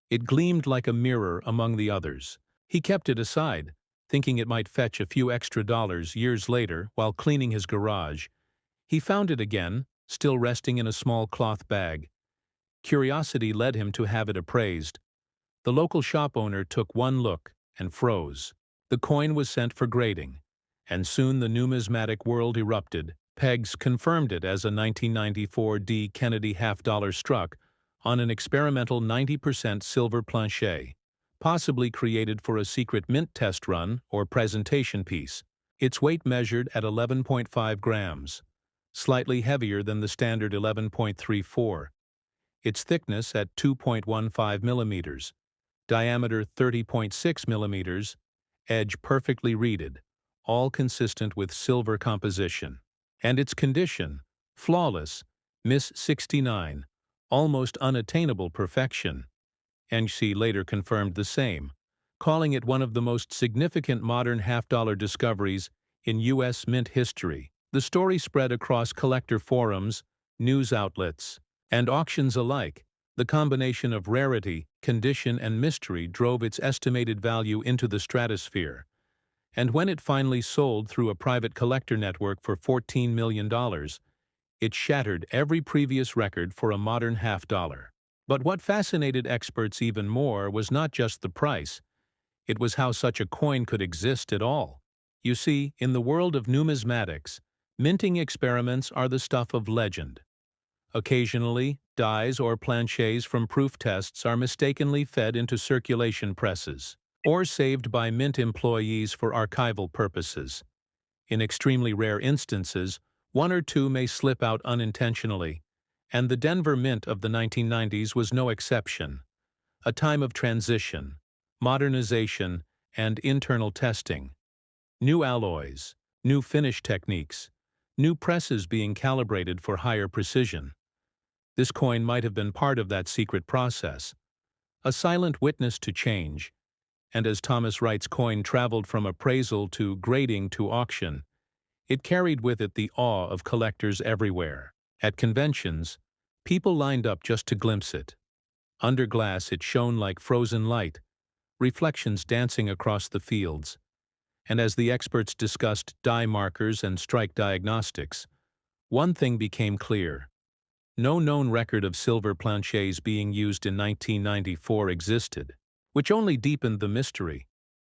It gleamed like a mirror among the others. He kept it aside, thinking it might fetch a few extra dollars years later while cleaning his garage. He found it again, still resting in a small cloth bag. Curiosity led him to have it appraised. The local shop owner took one look and froze. The coin was sent for grading, and soon the numismatic world erupted. Pegs confirmed it as a 1994 D. Kennedy half-dollar struck on an experimental 90% silver planchet, possibly created for a secret mint test run or presentation piece. Its weight measured at 11.5 grams, slightly heavier than the standard 11.34. Its thickness at 2.15 millimeters, diameter 30.6 millimeters, edge perfectly reeded, all consistent with silver composition. And its condition, flawless, Miss 69, almost unattainable perfection. NC later confirmed the same, calling it one of the most significant modern half-dollar discoveries in U.S. mint history. The story spread across collector forums, news outlets, and auctions alike. The combination of rarity, condition, and mystery drove its estimated value into the stratosphere. And when it finally sold through a private collector network for $14 million, it shattered every previous record for a modern half-dollar. But what fascinated experts even more was not just the price, it was how such a coin could exist at all. You see, in the world of numismatics, minting experiments are the stuff of legend. Occasionally, dies or planchets from proof tests are mistakenly fed into circulation presses, or saved by mint employees for archival purposes. In extremely rare instances, one or two may slip out unintentionally, and the Denver Mint of the 1990s was no exception. A time of transition, modernization, and internal testing. New alloys, new finish techniques, new presses being calibrated for higher precision. This coin might have been part of that secret process, a silent witness to change, and as Thomas Wright's coin traveled from appraisal to grading to auction, it carried with it the awe of collectors everywhere. At conventions, people lined up just to glimpse it. Under glass it shone like frozen light, reflections dancing across the fields. And as the experts discussed die markers and strike diagnostics, one thing became clear. No known record of silver planchets being used in 1994 existed, which only deepened the mystery.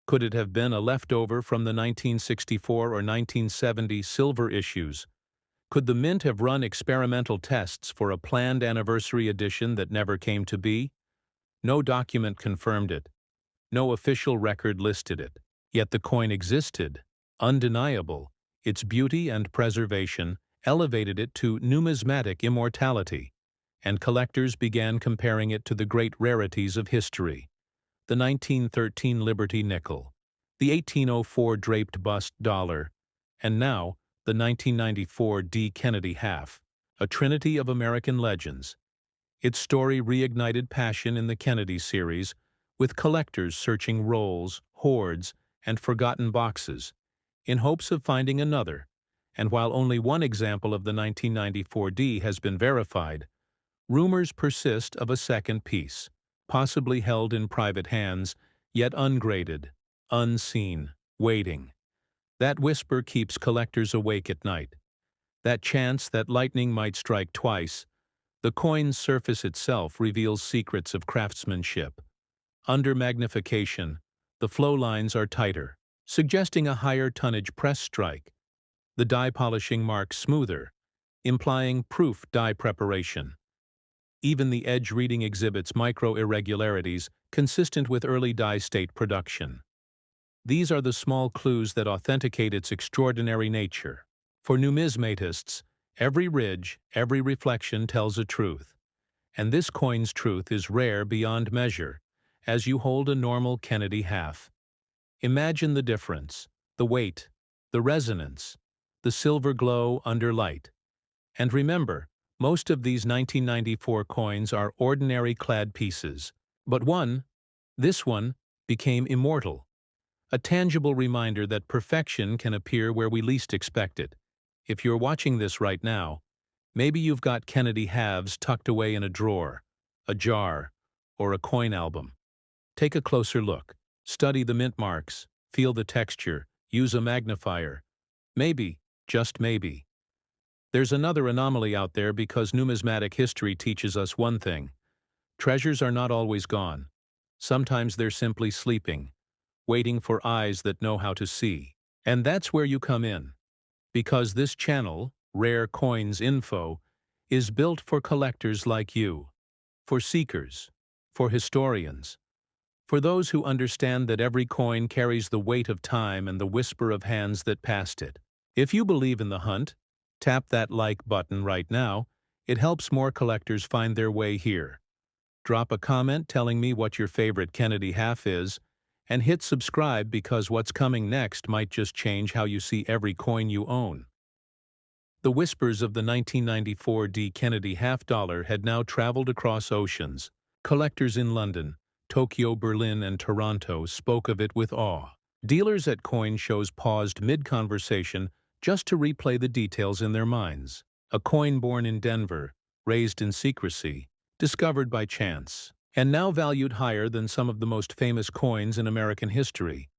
Could it have been a leftover from the 1964 or 1970 silver issues, Could the Mint have run experimental tests for a planned anniversary edition that never came to be? No document confirmed it. No official record listed it. Yet the coin existed, undeniable. Its beauty and preservation elevated it to numismatic immortality, and collectors began comparing it to the great rarities of history: the 1913 Liberty nickel, the 1804 draped bust dollar, and now the 1994 D. Kennedy half, a trinity of American legends. Its story reignited passion in the Kennedy series, with collectors searching rolls, hoards, and forgotten boxes, in hopes of finding another. And while only one example of the 1994 D has been verified, rumors persist of a second piece, possibly held in private hands, yet ungraded, unseen, waiting. That whisper keeps collectors awake at night. That chance that lightning might strike twice. The coin's surface itself reveals secrets of craftsmanship. Under magnification, the flow lines are tighter, suggesting a higher tonnage press strike. The die polishing mark smoother, implying proof die preparation. Even the edge reading exhibits micro irregularities consistent with early die state production. These are the small clues that authenticate its extraordinary nature. For numismatists, every ridge, every reflection tells a truth. And this coin's truth is rare beyond measure, as you hold a normal Kennedy half. Imagine the difference: the weight, the resonance, the silver glow under light. And remember, most of these 1994 coins are ordinary clad pieces. But this one, became immortal. A tangible reminder that perfection can appear where we least expect it. If you're watching this right now, maybe you've got Kennedy halves tucked away in a drawer, a jar, or a coin album. Take a closer look. Study the mint marks, feel the texture, use a magnifier. Maybe, just maybe, there's another anomaly out there, because numismatic history teaches us one thing: treasures are not always gone. Sometimes they're simply sleeping, waiting for eyes that know how to see. And that's where you come in. Because this channel, Rare Coins Info, is built for collectors like you, for seekers, for historians, for those who understand that every coin carries the weight of time and the whisper of hands that passed it. If you believe in the hunt, tap that like button right now. It helps more collectors find their way here. Drop a comment telling me what your favorite Kennedy half is, and hit subscribe, because what's coming next might just change how you see every coin you own. The whispers of the 1994 D. Kennedy half dollar had now traveled across oceans. Collectors in London, Tokyo, Berlin, and Toronto spoke of it with awe. Dealers at coin shows paused mid-conversation just to replay the details in their minds. A coin born in Denver, raised in secrecy, discovered by chance, and now valued higher than some of the most famous coins in American history.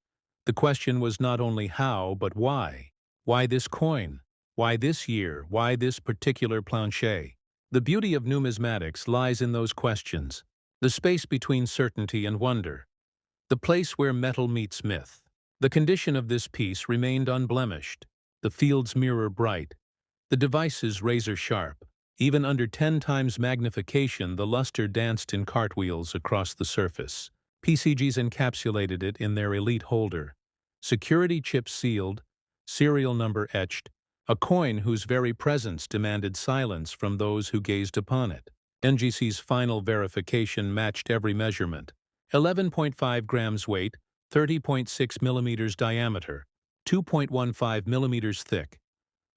The question was not only how, but why. Why this coin? Why this year? Why this particular planche? The beauty of numismatics lies in those questions, the space between certainty and wonder, the place where metal meets myth. The condition of this piece remained unblemished, the field's mirror bright, the devices razor sharp. Even under 10 times magnification, the luster danced in cartwheels across the surface. PCGs encapsulated it in their elite holder, security chips sealed, serial number etched, a coin whose very presence demanded silence from those who gazed upon it. NGC's final verification matched every measurement: 11.5 grams weight, 30.6 millimeters diameter, 2.15 millimeters thick,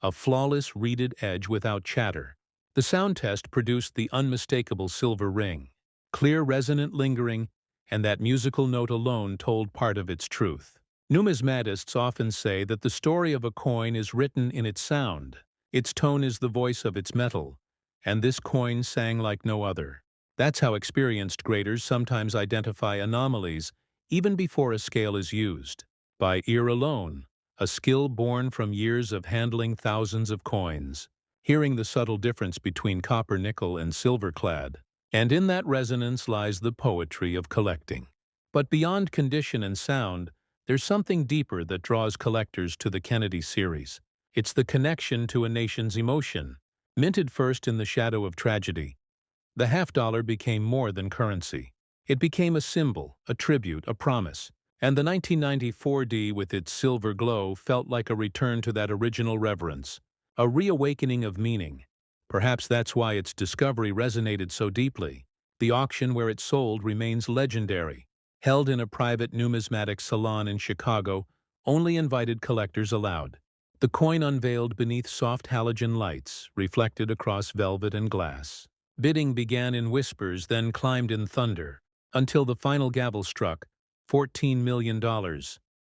a flawless reeded edge without chatter. The sound test produced the unmistakable silver ring, clear, resonant, lingering, and that musical note alone told part of its truth. Numismatists often say that the story of a coin is written in its sound. Its tone is the voice of its metal, and this coin sang like no other. That's how experienced graders sometimes identify anomalies even before a scale is used. By ear alone, a skill born from years of handling thousands of coins, hearing the subtle difference between copper, nickel, and silver clad. And in that resonance lies the poetry of collecting. But beyond condition and sound, there's something deeper that draws collectors to the Kennedy series: It's the connection to a nation's emotion. Minted first in the shadow of tragedy, the half-dollar became more than currency. It became a symbol, a tribute, a promise. And the 1994 D with its silver glow felt like a return to that original reverence, a reawakening of meaning. Perhaps that's why its discovery resonated so deeply. The auction where it sold remains legendary. Held in a private numismatic salon in Chicago, only invited collectors allowed. The coin unveiled beneath soft halogen lights, reflected across velvet and glass. Bidding began in whispers, then climbed in thunder, until the final gavel struck, $14 million,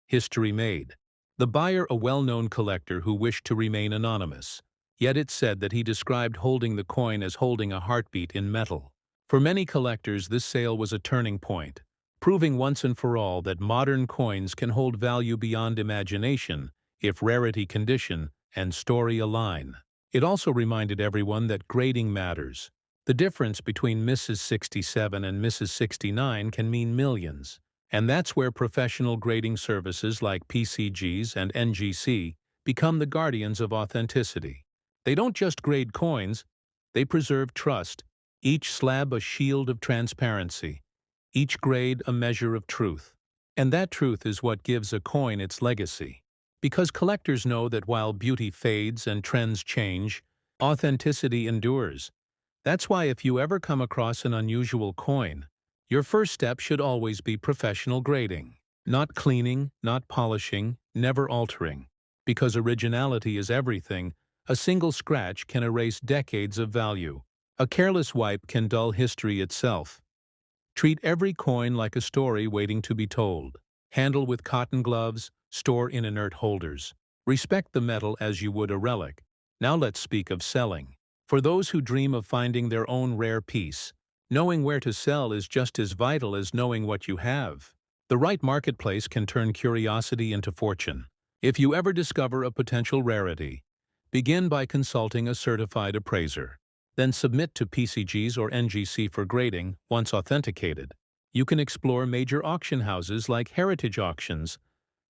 history made. The buyer a well-known collector who wished to remain anonymous, yet it said that he described holding the coin as holding a heartbeat in metal. For many collectors, this sale was a turning point, proving once and for all that modern coins can hold value beyond imagination if rarity, condition, and story align. It also reminded everyone that grading matters. The difference between Mrs. 67 and Mrs. 69 can mean millions, and that's where professional grading services like PCGs and NGC become the guardians of authenticity. They don't just grade coins, they preserve trust, each slab a shield of transparency, each grade a measure of truth. And that truth is what gives a coin its legacy. Because collectors know that while beauty fades and trends change, authenticity endures. That's why if you ever come across an unusual coin, your first step should always be professional grading. Not cleaning, not polishing, never altering. Because originality is everything, a single scratch can erase decades of value. A careless wipe can dull history itself. Treat every coin like a story waiting to be told. Handle with cotton gloves, store in inert holders. Respect the metal as you would a relic. Now let's speak of selling. For those who dream of finding their own rare piece, knowing where to sell is just as vital as knowing what you have. The right marketplace can turn curiosity into fortune. If you ever discover a potential rarity, begin by consulting a certified appraiser. Then submit to PCGs or NGC for grading once authenticated. You can explore major auction houses like Heritage Auctions,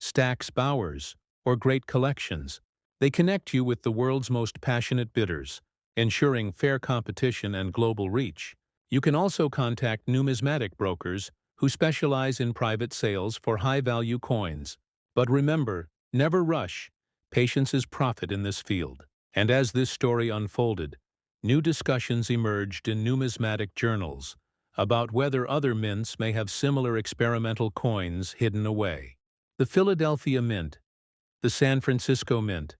Stack's Bowers, or Great Collections. They connect you with the world's most passionate bidders, ensuring fair competition and global reach. You can also contact numismatic brokers who specialize in private sales for high-value coins. But remember, never rush. Patience is profit in this field. And as this story unfolded, new discussions emerged in numismatic journals about whether other mints may have similar experimental coins hidden away. The Philadelphia Mint, the San Francisco Mint,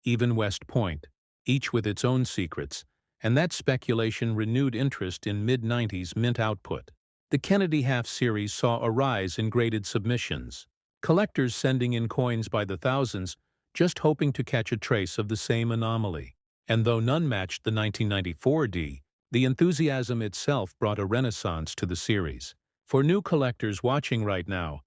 even West Point, each with its own secrets, and that speculation renewed interest in mid-90s mint output. The Kennedy half-series saw a rise in graded submissions, collectors sending in coins by the thousands, just hoping to catch a trace of the same anomaly. And though none matched the 1994 D, the enthusiasm itself brought a renaissance to the series. For new collectors watching right now,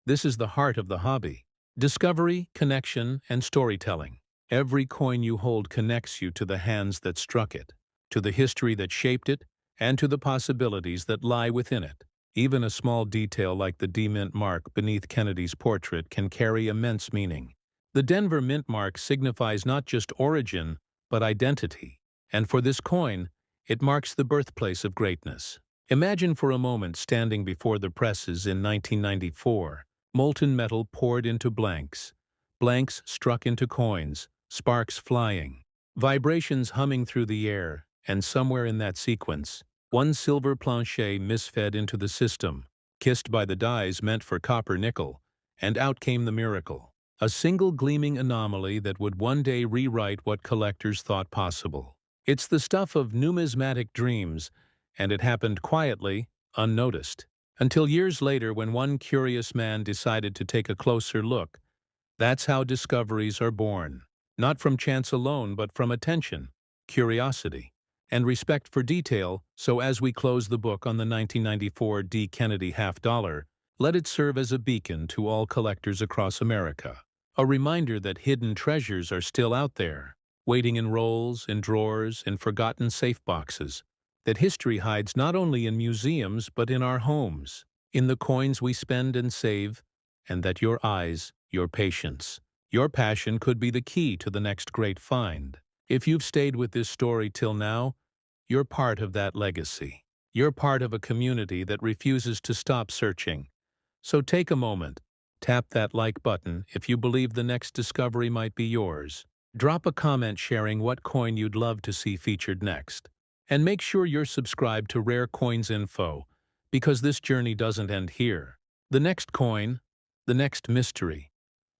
this is the heart of the hobby. Discovery, connection, and storytelling. Every coin you hold connects you to the hands that struck it, to the history that shaped it, and to the possibilities that lie within it. Even a small detail like the D Mint mark beneath Kennedy's portrait can carry immense meaning. The Denver Mint mark signifies not just origin, but identity. And for this coin, it marks the birthplace of greatness. Imagine for a moment standing before the presses in 1994. Molten metal poured into blanks. Blanks struck into coins, sparks flying. Vibrations humming through the air, and somewhere in that sequence, one silver planchet misfed into the system, kissed by the dies meant for copper-nickel, and out came the miracle. A single gleaming anomaly that would one day rewrite what collectors thought possible. It's the stuff of numismatic dreams, and it happened quietly, unnoticed. Until years later when one curious man decided to take a closer look. That's how discoveries are born. Not from chance alone, but from attention, curiosity, and respect for detail. So as we close the book on the 1994 D. Kennedy half-dollar, let it serve as a beacon to all collectors across America. A reminder that hidden treasures are still out there, waiting in rolls, in drawers, in forgotten safe boxes, that history hides not only in museums but in our homes, in the coins we spend and save, and that your eyes, your patience, Your passion could be the key to the next great find. If you've stayed with this story till now, you're part of that legacy. You're part of a community that refuses to stop searching. So take a moment, tap that like button if you believe the next discovery might be yours. Drop a comment sharing what coin you'd love to see featured next. And make sure you're subscribed to Rare Coins Info, because this journey doesn't end here. The next coin, the next mystery,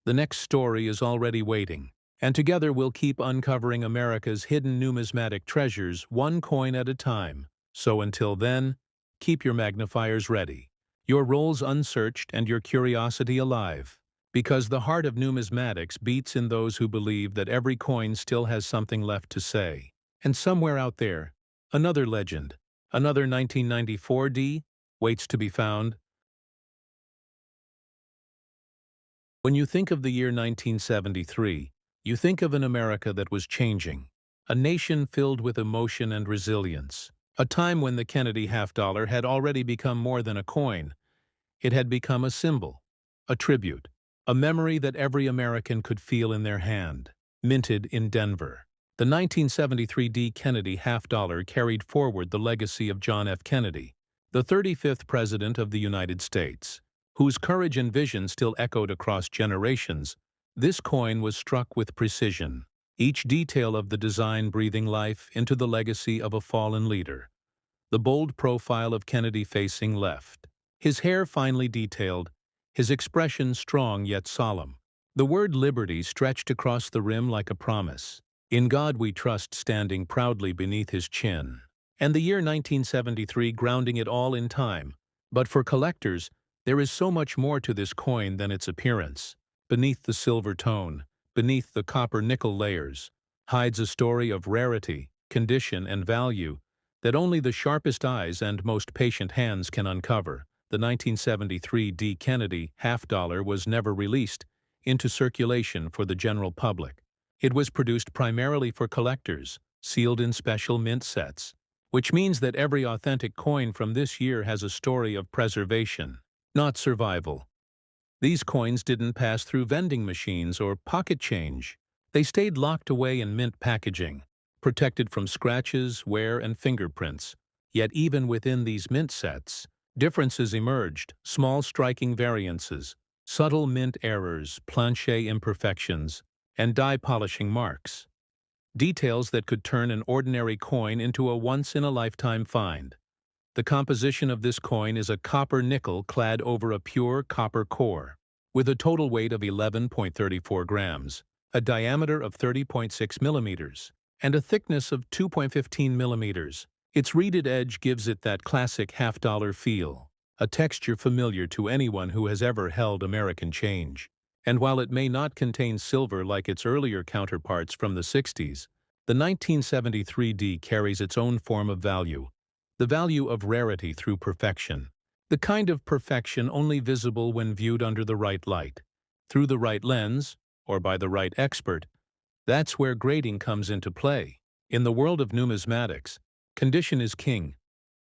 the next story is already waiting. And together we'll keep uncovering America's hidden numismatic treasures one coin at a time. So until then, keep your magnifiers ready, your rolls unsearched and your curiosity alive. Because the heart of numismatics beats in those who believe that every coin still has something left to say. And somewhere out there, another legend, another 1994D, waits to be found. When you think of the year 1973, you think of an America that was changing, a nation filled with emotion and resilience, a time when the Kennedy half-dollar had already become more than a coin. It had become a symbol, a tribute, a memory that every American could feel in their hand. Minted in Denver, the 1973 D. Kennedy half-dollar carried forward the legacy of John F. Kennedy, the 35th President of the United States, whose courage and vision still echoed across generations. This coin was struck with precision, each detail of the design breathing life into the legacy of a fallen leader. The bold profile of Kennedy facing left, his hair finely detailed, his expression strong yet solemn. The word liberty stretched across the rim like a promise. In God we trust standing proudly beneath his chin. And the year 1973 grounding it all in time. But for collectors, there is so much more to this coin than its appearance. Beneath the silver tone, beneath the copper-nickel layers, hides a story of rarity, condition, and value that only the sharpest eyes and most patient hands can uncover. The 1973 D. Kennedy half-dollar was never released into circulation for the general public. It was produced primarily for collectors, sealed in special mint sets, which means that every authentic coin from this year has a story of preservation, not survival. These coins didn't pass through vending machines or pocket change. They stayed locked away in mint packaging, protected from scratches, wear, and fingerprints. Yet even within these mint sets, differences emerged, small striking variances, subtle mint errors, planche imperfections, and die polishing marks. Details that could turn an ordinary coin into a once-in-a-lifetime find. The composition of this coin is a copper nickel clad over a pure copper core, with a total weight of 11.34 grams, a diameter of 30.6 millimeters, and a thickness of 2.15 millimeters. Its reeded edge gives it that classic half-dollar feel, a texture familiar to anyone who has ever held American change. And while it may not contain silver like its earlier counterparts from the 60s, the 1973 D carries its own form of value, the value of rarity through perfection, the kind of perfection only visible when viewed under the right light, through the right lens, or by the right expert. That's where grading comes into play. In the world of numismatics, condition is king.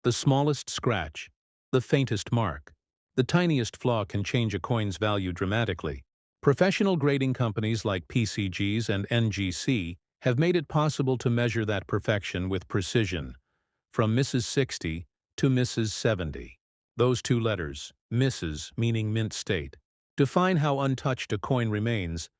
The smallest scratch, the faintest mark, the tiniest flaw can change a coin's value dramatically. Professional grading companies like PCGs and NGC have made it possible to measure that perfection with precision, from Mrs. 60 to Mrs. 70. Those two letters, Mrs. meaning mint state, define how untouched a coin remains,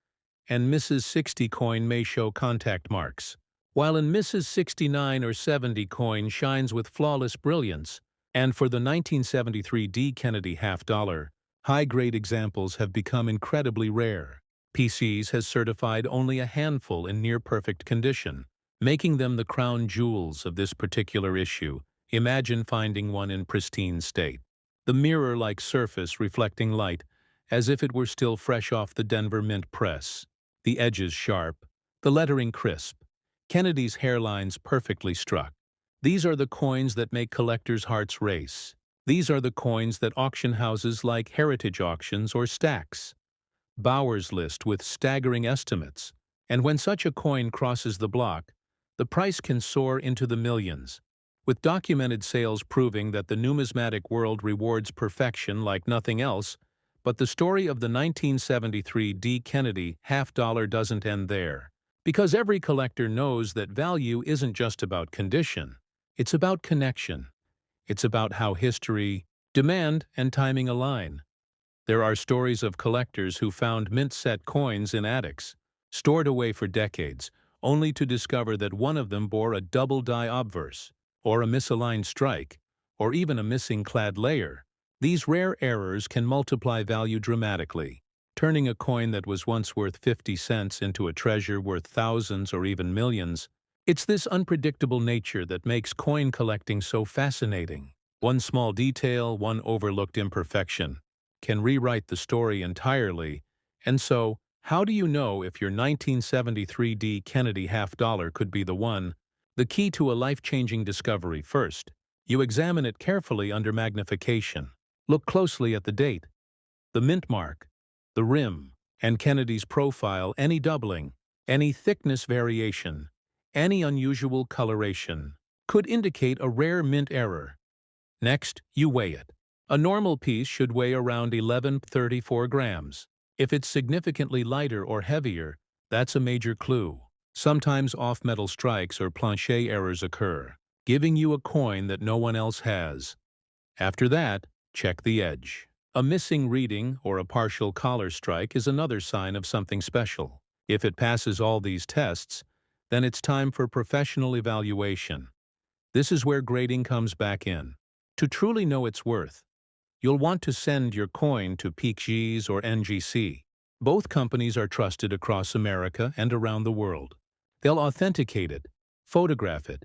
and Mrs. 60 coin may show contact marks, while in Mrs. 69 or 70 coin shines with flawless brilliance. And for the 1973 D. Kennedy half-dollar, high-grade examples have become incredibly rare. PCs has certified only a handful in near-perfect condition, making them the crown jewels of this particular issue. Imagine finding one in pristine state. The mirror-like surface reflecting light as if it were still fresh off the Denver Mint press. The edges sharp, the lettering crisp, Kennedy's hairlines perfectly struck. These are the coins that make collectors' hearts race. These are the coins that auction houses like Heritage Auctions or Stacks Bowers list with staggering estimates. And when such a coin crosses the block, the price can soar into the millions, with documented sales proving that the numismatic world rewards perfection like nothing else But the story of the 1973 D. Kennedy half-dollar doesn't end there. Because every collector knows that value isn't just about condition, it's about connection. It's about how history, demand, and timing align. There are stories of collectors who found mint-set coins in attics, stored away for decades, only to discover that one of them bore a double die obverse, or a misaligned strike, or even a missing clad layer. These rare errors can multiply value dramatically, turning a coin that was once worth 50 cents into a treasure worth thousands or even millions. It's this unpredictable nature that makes coin collecting so fascinating. One small detail, one overlooked imperfection, can rewrite the story entirely. And so, how do you know if your 1973 D. Kennedy half-dollar could be the one? The key to a life-changing discovery: first, you examine it carefully under magnification. Look closely at the date, the mint mark, the rim, and Kennedy's profile. Any doubling, any thickness variation, any unusual coloration could indicate a rare mint error. Next, you weigh it. A normal piece should weigh around 11.34 grams. If it's significantly lighter or heavier, that's a major clue. Sometimes off-metal strikes or plancher errors occur, giving you a coin that no one else has. After that, check the edge. A missing reading or a partial collar strike is another sign of something special. If it passes all these tests, then it's time for professional evaluation. This is where grading comes back in. To truly know its worth, you'll want to send your coin to PeakG's or NGC. Both companies are trusted across America and around the world. They'll authenticate it, photograph it,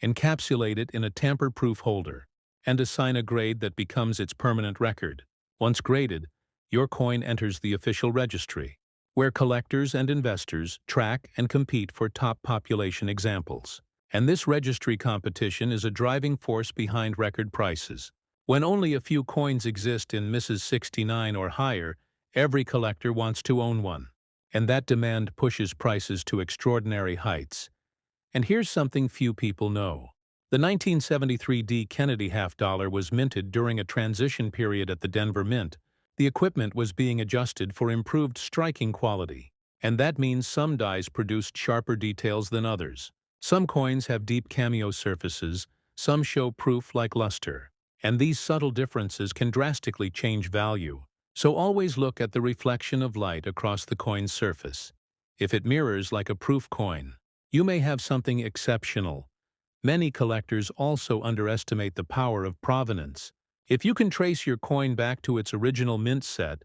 encapsulate it in a tamper-proof holder, and assign a grade that becomes its permanent record. Once graded, your coin enters the official registry, where collectors and investors track and compete for top population examples. And this registry competition is a driving force behind record prices. When only a few coins exist in Mrs. 69 or higher, every collector wants to own one. And that demand pushes prices to extraordinary heights. And here's something few people know. The 1973 D. Kennedy half-dollar was minted during a transition period at the Denver Mint. The equipment was being adjusted for improved striking quality. And that means some dies produced sharper details than others. Some coins have deep cameo surfaces, some show proof like luster. And these subtle differences can drastically change value. So always look at the reflection of light across the coin's surface. If it mirrors like a proof coin, you may have something exceptional. Many collectors also underestimate the power of provenance. If you can trace your coin back to its original mint set,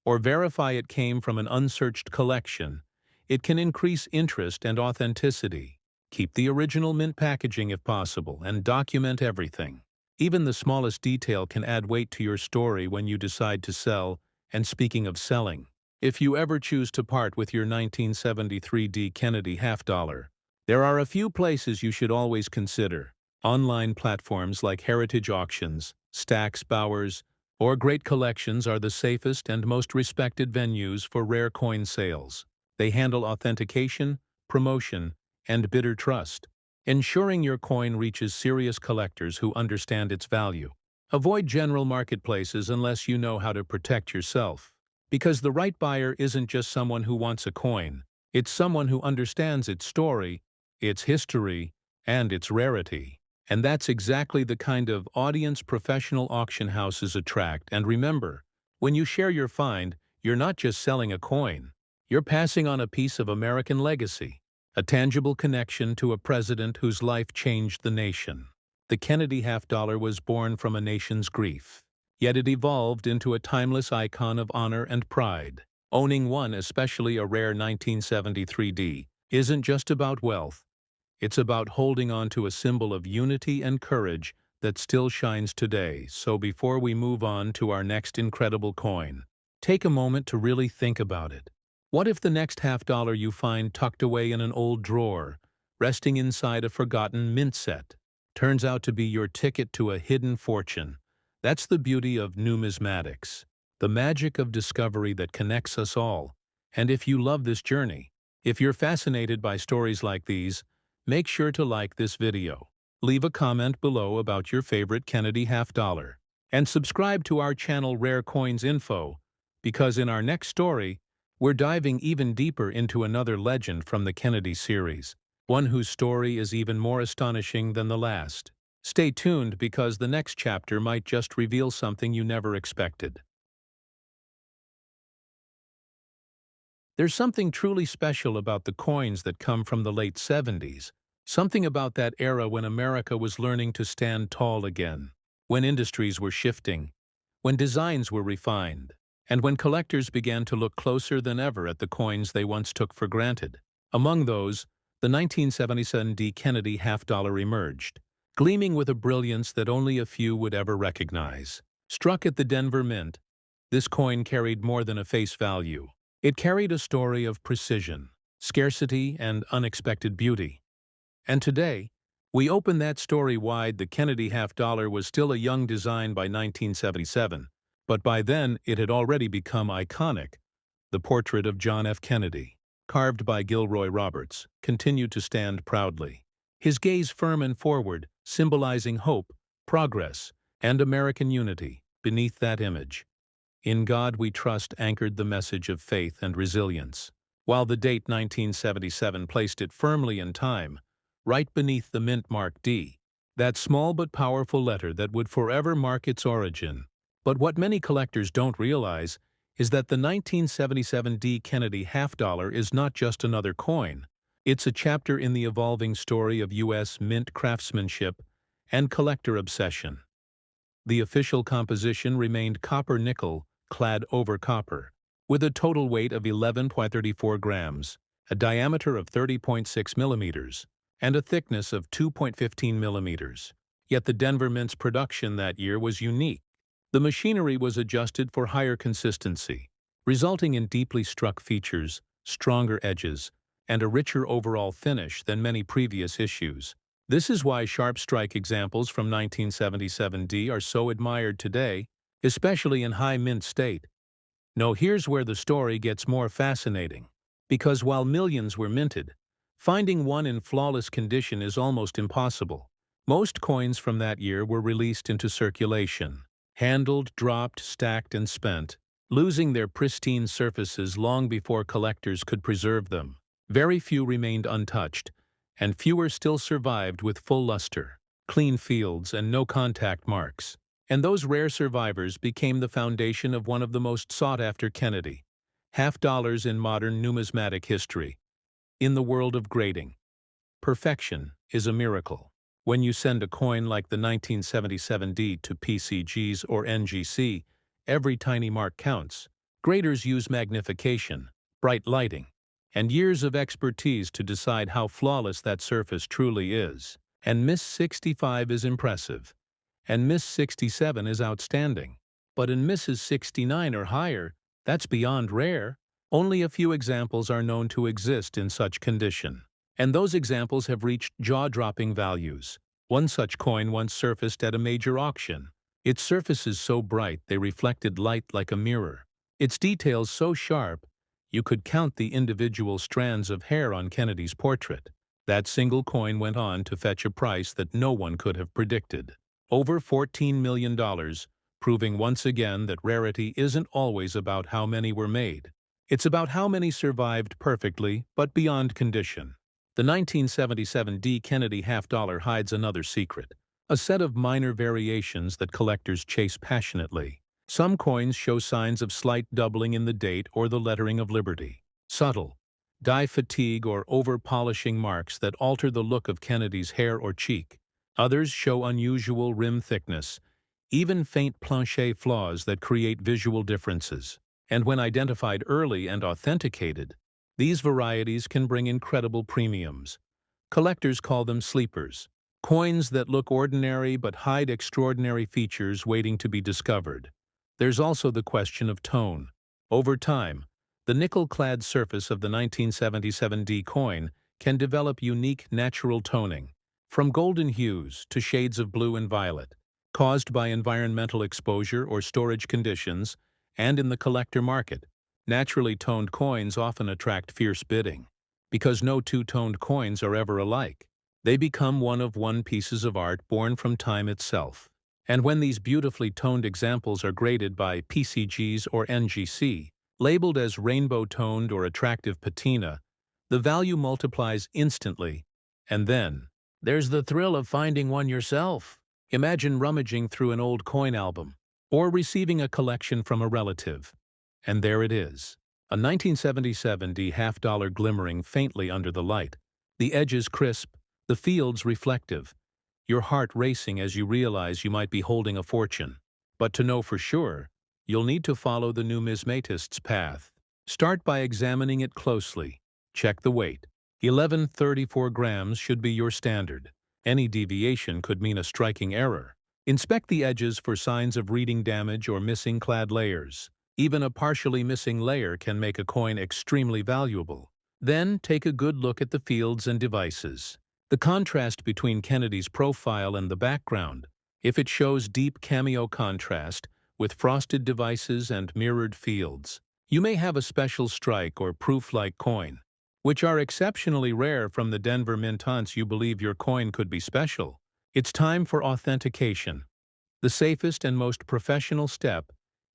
or verify it came from an unsearched collection, it can increase interest and authenticity. Keep the original mint packaging if possible, and document everything. Even the smallest detail can add weight to your story when you decide to sell. And speaking of selling, if you ever choose to part with your 1973 D. Kennedy half-dollar, there are a few places you should always consider. Online platforms like Heritage Auctions, Stax Bowers, or Great Collections are the safest and most respected venues for rare coin sales. They handle authentication, promotion, and bidder trust, ensuring your coin reaches serious collectors who understand its value. Avoid general marketplaces unless you know how to protect yourself. Because the right buyer isn't just someone who wants a coin, it's someone who understands its story, its history, and its rarity. And that's exactly the kind of audience professional auction houses attract. And remember, when you share your find, you're not just selling a coin, you're passing on a piece of American legacy, a tangible connection to a president whose life changed the nation. The Kennedy half-dollar was born from a nation's grief, yet it evolved into a timeless icon of honor and pride. Owning one, especially a rare 1973 D, isn't just about wealth. It's about holding on to a symbol of unity and courage that still shines today. So before we move on to our next incredible coin, take a moment to really think about it. What if the next half-dollar you find tucked away in an old drawer, resting inside a forgotten mint set, turns out to be your ticket to a hidden fortune? That's the beauty of numismatics, the magic of discovery that connects us all. And if you love this journey, if you're fascinated by stories like these, make sure to like this video, leave a comment below about your favorite Kennedy half-dollar, and subscribe to our channel Rare Coins Info, because in our next story, we're diving even deeper into another legend from the Kennedy series, one whose story is even more astonishing than the last. Stay tuned because the next chapter might just reveal something you never expected. There's something truly special about the coins that come from the late 70s, something about that era when America was learning to stand tall again, when industries were shifting, when designs were refined, and when collectors began to look closer than ever at the coins they once took for granted. Among those, the 1977 D. Kennedy half-dollar emerged, gleaming with a brilliance that only a few would ever recognize. Struck at the Denver Mint, this coin carried more than a face value. It carried a story of precision, scarcity, and unexpected beauty. And today, we open that story wide. The Kennedy half-dollar was still a young design by 1977, but by then it had already become iconic. The portrait of John F. Kennedy, carved by Gilroy Roberts, continued to stand proudly, his gaze firm and forward, symbolizing hope, progress, and American unity beneath that image. "In God We Trust" anchored the message of faith and resilience, while the date 1977 placed it firmly in time, right beneath the mint mark D, that small but powerful letter that would forever mark its origin. But what many collectors don't realize is that the 1977 D. Kennedy half-dollar is not just another coin. It's a chapter in the evolving story of U.S. mint craftsmanship and collector obsession. The official composition remained copper-nickel, clad over copper, with a total weight of 11.34 grams, a diameter of 30.6 millimeters, and a thickness of 2.15 millimeters. Yet the Denver Mint's production that year was unique. The machinery was adjusted for higher consistency, resulting in deeply struck features, stronger edges, and a richer overall finish than many previous issues. This is why sharp strike examples from 1977 D are so admired today, especially in high mint state. No, here's where the story gets more fascinating. Because while millions were minted, finding one in flawless condition is almost impossible. Most coins from that year were released into circulation, handled, dropped, stacked, and spent, losing their pristine surfaces long before collectors could preserve them. Very few remained untouched, and fewer still survived with full luster, clean fields, and no contact marks. And those rare survivors became the foundation of one of the most sought-after Kennedy half-dollars in modern numismatic history. In the world of grading, perfection is a miracle. When you send a coin like the 1977 D to PCGs or NGC, every tiny mark counts. Graders use magnification, bright lighting, and years of expertise to decide how flawless that surface truly is. And Miss 65 is impressive, and Miss 67 is outstanding. But in Misses 69 or higher, that's beyond rare. Only a few examples are known to exist in such condition, and those examples have reached jaw-dropping values. One such coin once surfaced at a major auction. Its surfaces so bright they reflected light like a mirror. Its details so sharp you could count the individual strands of hair on Kennedy's portrait. That single coin went on to fetch a price that no one could have predicted. Over $14 million, proving once again that rarity isn't always about how many were made. It's about how many survived perfectly, but beyond condition. The 1977 D. Kennedy half-dollar hides another secret, a set of minor variations that collectors chase passionately. Some coins show signs of slight doubling in the date or the lettering of Liberty. Subtle, dye fatigue or over-polishing marks that alter the look of Kennedy's hair or cheek. Others show unusual rim thickness, even faint planchet flaws that create visual differences. And when identified early and authenticated, these varieties can bring incredible premiums. Collectors call them sleepers, coins that look ordinary but hide extraordinary features waiting to be discovered. There's also the question of tone. Over time, the nickel-clad surface of the 1977 D coin can develop unique natural toning, from golden hues to shades of blue and violet, caused by environmental exposure or storage conditions. And in the collector market, naturally toned coins often attract fierce bidding. Because no two-toned coins are ever alike, they become one-of-one pieces of art born from time itself. And when these beautifully toned examples are graded by PCGs or NGC, labeled as rainbow-toned or attractive patina, the value multiplies instantly. And then, there's the thrill of finding one yourself. Imagine rummaging through an old coin album, or receiving a collection from a relative. And there it is, a 1977 D half-dollar glimmering faintly under the light, the edges crisp, the fields reflective, your heart racing as you realize you might be holding a fortune. But to know for sure, you'll need to follow the numismatist's path. Start by examining it closely. Check the weight. 1134 grams should be your standard. Any deviation could mean a striking error. Inspect the edges for signs of reading damage or missing clad layers. Even a partially missing layer can make a coin extremely valuable. Then take a good look at the fields and devices. The contrast between Kennedy's profile and the background. If it shows deep cameo contrast, with frosted devices and mirrored fields, you may have a special strike or proof-like coin, which are exceptionally rare from the Denver Mintonts. You believe your coin could be special. It's time for authentication. The safest and most professional step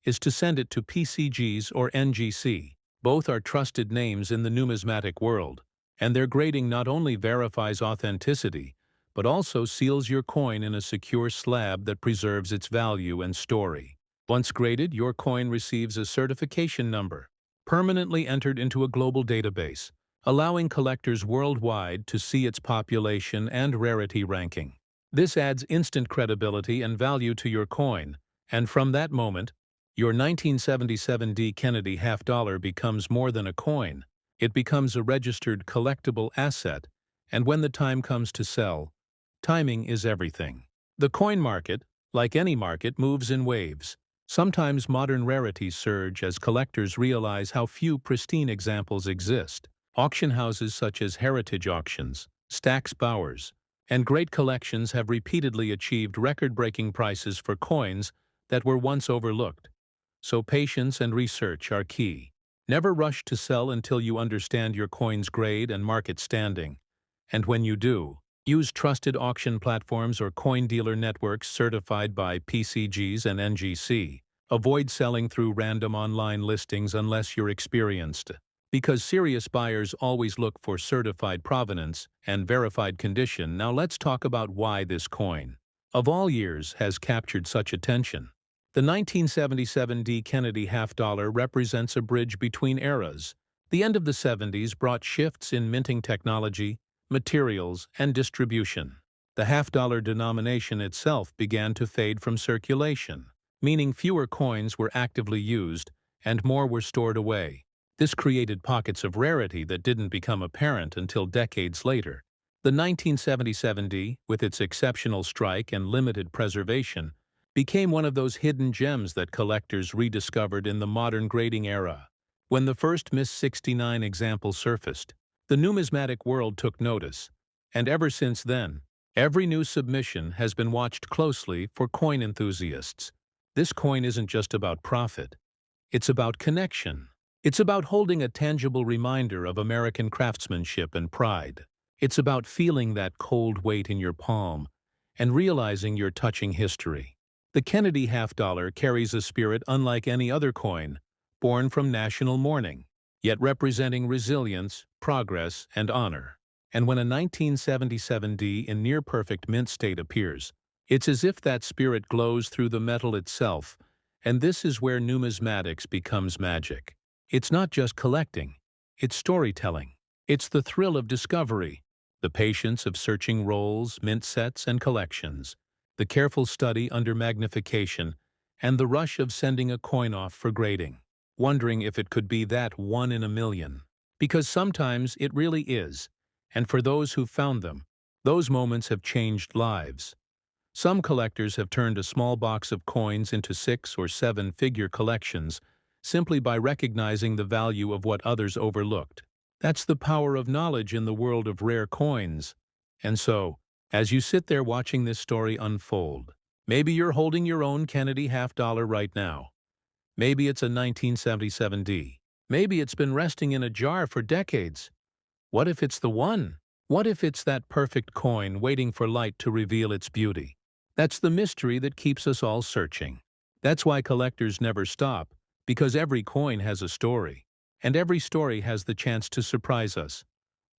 is to send it to PCGs or NGC. Both are trusted names in the numismatic world, and their grading not only verifies authenticity, but also seals your coin in a secure slab that preserves its value and story. Once graded, your coin receives a certification number, permanently entered into a global database, allowing collectors worldwide to see its population and rarity ranking. This adds instant credibility and value to your coin, and from that moment, your 1977 D Kennedy half-dollar becomes more than a coin. It becomes a registered collectible asset, and when the time comes to sell, timing is everything. The coin market, like any market, moves in waves. Sometimes modern rarities surge as collectors realize how few pristine examples exist. Auction houses such as Heritage Auctions, Stack's Bowers, and Great Collections have repeatedly achieved record-breaking prices for coins that were once overlooked. So patience and research are key. Never rush to sell until you understand your coin's grade and market standing. And when you do, use trusted auction platforms or coin dealer networks certified by PCGs and NGC. Avoid selling through random online listings unless you're experienced, because serious buyers always look for certified provenance and verified condition. Now let's talk about why this coin, of all years, has captured such attention. The 1977 D Kennedy half-dollar represents a bridge between eras. The end of the 70s brought shifts in minting technology, materials, and distribution. The half-dollar denomination itself began to fade from circulation, meaning fewer coins were actively used and more were stored away. This created pockets of rarity that didn't become apparent until decades later. The 1977 D, with its exceptional strike and limited preservation, became one of those hidden gems that collectors rediscovered in the modern grading era. When the first Miss 69 example surfaced, the numismatic world took notice, and ever since then, every new submission has been watched closely for coin enthusiasts. This coin isn't just about profit. It's about connection. It's about holding a tangible reminder of American craftsmanship and pride. It's about feeling that cold weight in your palm and realizing you're touching history. The Kennedy half-dollar carries a spirit unlike any other coin, born from national mourning, yet representing resilience, progress, and honor. And when a 1977 D in near-perfect mint state appears, it's as if that spirit glows through the metal itself, and this is where numismatics becomes magic. It's not just collecting, it's storytelling. It's the thrill of discovery, the patience of searching rolls, mint sets, and collections, the careful study under magnification, and the rush of sending a coin off for grading, wondering if it could be that one in a million. Because sometimes it really is, and for those who found them, those moments have changed lives. Some collectors have turned a small box of coins into 6- or 7-figure collections simply by recognizing the value of what others overlooked. That's the power of knowledge in the world of rare coins. And so, as you sit there watching this story unfold, maybe you're holding your own Kennedy half-dollar right now. Maybe it's a 1977 D. Maybe it's been resting in a jar for decades. What if it's the one? What if it's that perfect coin waiting for light to reveal its beauty? That's the mystery that keeps us all searching. That's why collectors never stop, because every coin has a story, and every story has the chance to surprise us.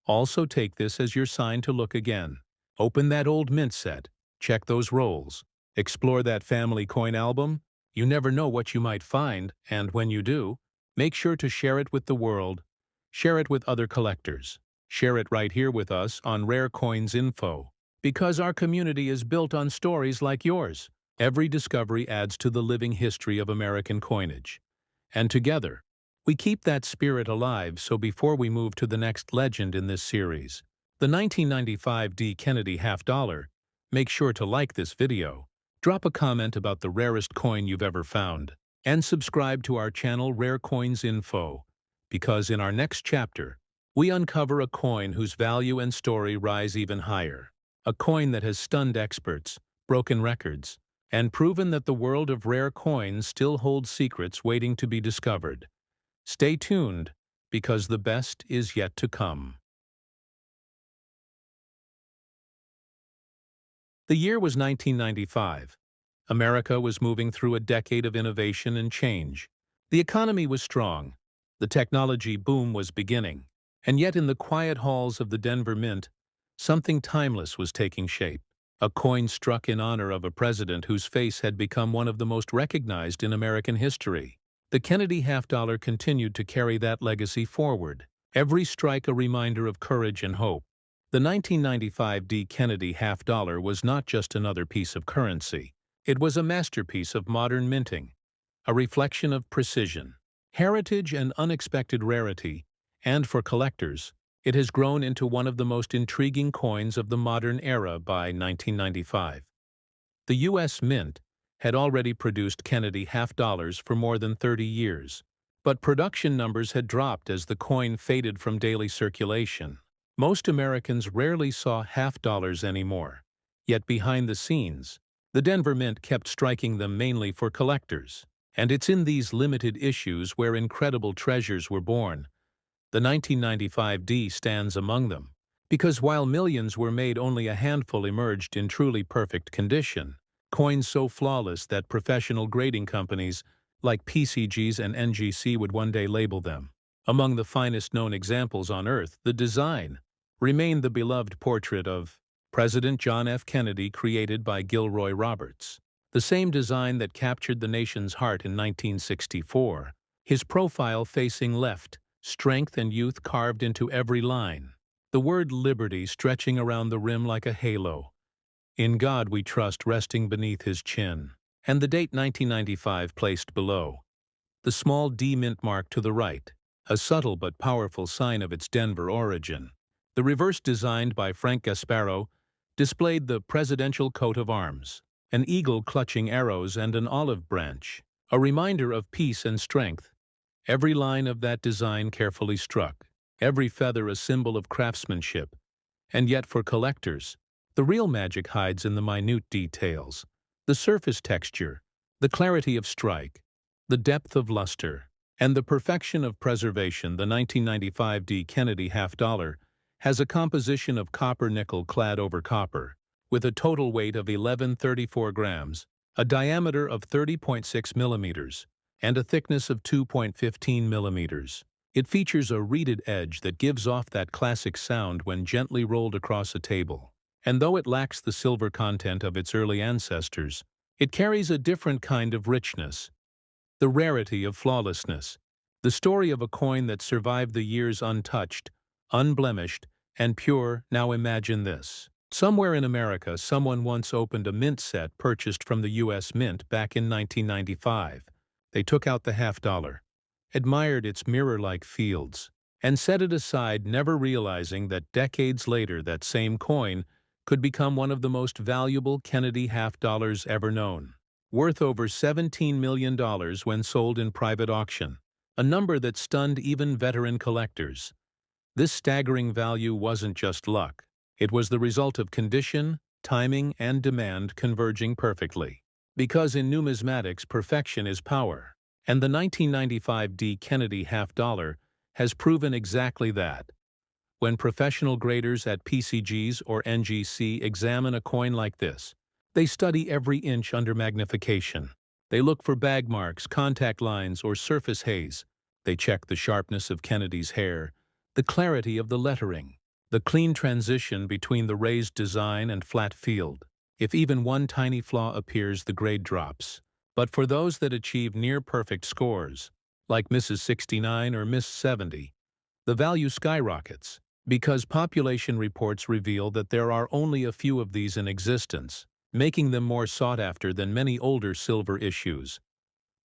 Also take this as your sign to look again. Open that old mint set, check those rolls, explore that family coin album. You never know what you might find, and when you do, make sure to share it with the world. Share it with other collectors. Share it right here with us on Rare Coins Info. Because our community is built on stories like yours. Every discovery adds to the living history of American coinage. And together, we keep that spirit alive. So before we move to the next legend in this series, the 1995 D. Kennedy half dollar, make sure to like this video, drop a comment about the rarest coin you've ever found, and subscribe to our channel Rare Coins Info, because in our next chapter, we uncover a coin whose value and story rise even higher. A coin that has stunned experts, broken records, and proven that the world of rare coins still holds secrets waiting to be discovered. Stay tuned, because the best is yet to come. The year was 1995. America was moving through a decade of innovation and change. The economy was strong. The technology boom was beginning. And yet in the quiet halls of the Denver Mint, something timeless was taking shape. A coin struck in honor of a president whose face had become one of the most recognized in American history. The Kennedy half dollar continued to carry that legacy forward, every strike a reminder of courage and hope. The 1995 D. Kennedy half dollar was not just another piece of currency. It was a masterpiece of modern minting, a reflection of precision, heritage, and unexpected rarity, and for collectors, it has grown into one of the most intriguing coins of the modern era by 1995. The U.S. Mint had already produced Kennedy half dollars for more than 30 years, but production numbers had dropped as the coin faded from daily circulation. Most Americans rarely saw half dollars anymore, yet behind the scenes, the Denver Mint kept striking them mainly for collectors. And it's in these limited issues where incredible treasures were born. The 1995 D stands among them, because while millions were made, only a handful emerged in truly perfect condition, coins so flawless that professional grading companies like PCGs and NGC would one day label them among the finest known examples on Earth. The design remained the beloved portrait of President John F. Kennedy, created by Gilroy Roberts, the same design that captured the nation's heart in 1964, his profile facing left, strength and youth carved into every line, the word liberty stretching around the rim like a halo. In God we trust resting beneath his chin, and the date 1995 placed below. The small D mint mark to the right, a subtle but powerful sign of its Denver origin. The reverse, designed by Frank Gasparro, displayed the presidential coat of arms, an eagle clutching arrows and an olive branch, a reminder of peace and strength. Every line of that design carefully struck, every feather a symbol of craftsmanship. And yet for collectors, the real magic hides in the minute details, the surface texture, the clarity of strike, the depth of luster, and the perfection of preservation. The 1995 D. Kennedy half dollar has a composition of copper-nickel clad over copper, with a total weight of 1134 grams, a diameter of 30.6 millimeters, and a thickness of 2.15 millimeters. It features a reeded edge that gives off that classic sound when gently rolled across a table. And though it lacks the silver content of its early ancestors, it carries a different kind of richness, the rarity of flawlessness, the story of a coin that survived the years untouched, unblemished, and pure. Now imagine this. Somewhere in America, someone once opened a mint set purchased from the U.S. Mint back in 1995. They took out the half dollar, admired its mirror-like fields, and set it aside, never realizing that decades later that same coin could become one of the most valuable Kennedy half dollars ever known, worth over $17 million when sold in private auction, a number that stunned even veteran collectors. This staggering value wasn't just luck. It was the result of condition, timing, and demand converging perfectly. Because in numismatics, perfection is power. And the 1995 D. Kennedy half dollar has proven exactly that. When professional graders at PCGs or NGC examine a coin like this, They study every inch under magnification. They look for bag marks, contact lines, or surface haze. They check the sharpness of Kennedy's hair, the clarity of the lettering, the clean transition between the raised design and flat field. If even one tiny flaw appears, the grade drops. But for those that achieve near-perfect scores, like Mrs. 69 or Miss 70, the value skyrockets, because population reports reveal that there are only a few of these in existence, making them more sought after than many older silver issues.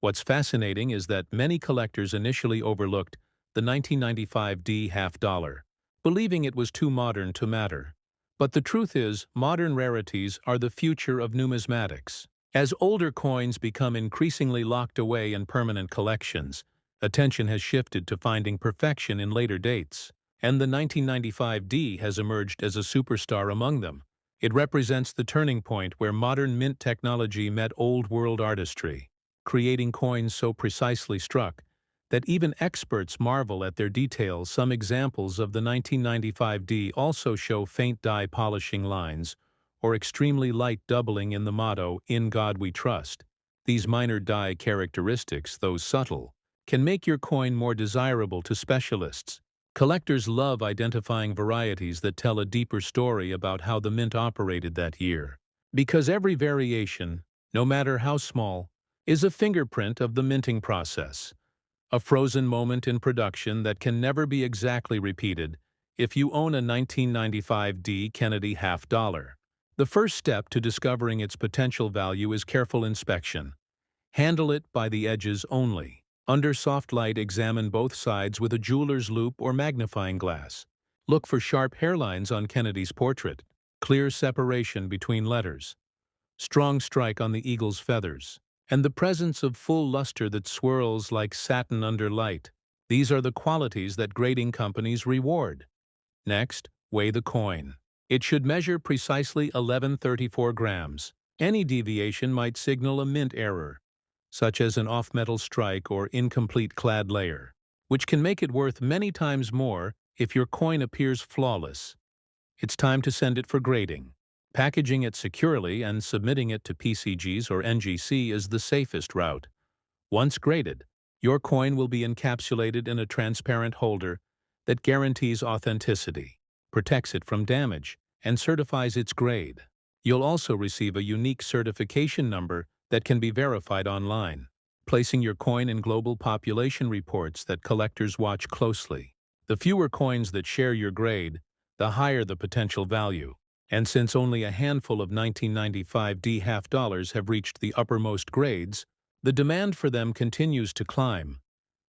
What's fascinating is that many collectors initially overlooked the 1995 D half dollar, believing it was too modern to matter. But the truth is, modern rarities are the future of numismatics. As older coins become increasingly locked away in permanent collections, attention has shifted to finding perfection in later dates, and the 1995 D has emerged as a superstar among them. It represents the turning point where modern mint technology met old-world artistry, creating coins so precisely struck that even experts marvel at their details. Some examples of the 1995 D also show faint dye polishing lines or extremely light doubling in the motto, "In God We Trust." These minor dye characteristics, though subtle, can make your coin more desirable to specialists. Collectors love identifying varieties that tell a deeper story about how the mint operated that year. Because every variation, no matter how small, is a fingerprint of the minting process, a frozen moment in production that can never be exactly repeated. If you own a 1995 D Kennedy half dollar, the first step to discovering its potential value is careful inspection. Handle it by the edges only. Under soft light, examine both sides with a jeweler's loupe or magnifying glass. Look for sharp hairlines on Kennedy's portrait, clear separation between letters, strong strike on the eagle's feathers, and the presence of full luster that swirls like satin under light. These are the qualities that grading companies reward. Next, weigh the coin. It should measure precisely 1134 grams. Any deviation might signal a mint error, such as an off-metal strike or incomplete clad layer, which can make it worth many times more if your coin appears flawless. It's time to send it for grading. Packaging it securely and submitting it to PCGs or NGC is the safest route. Once graded, your coin will be encapsulated in a transparent holder that guarantees authenticity, protects it from damage, and certifies its grade. You'll also receive a unique certification number that can be verified online, placing your coin in global population reports that collectors watch closely. The fewer coins that share your grade, the higher the potential value. And since only a handful of 1995 D half dollars have reached the uppermost grades, the demand for them continues to climb.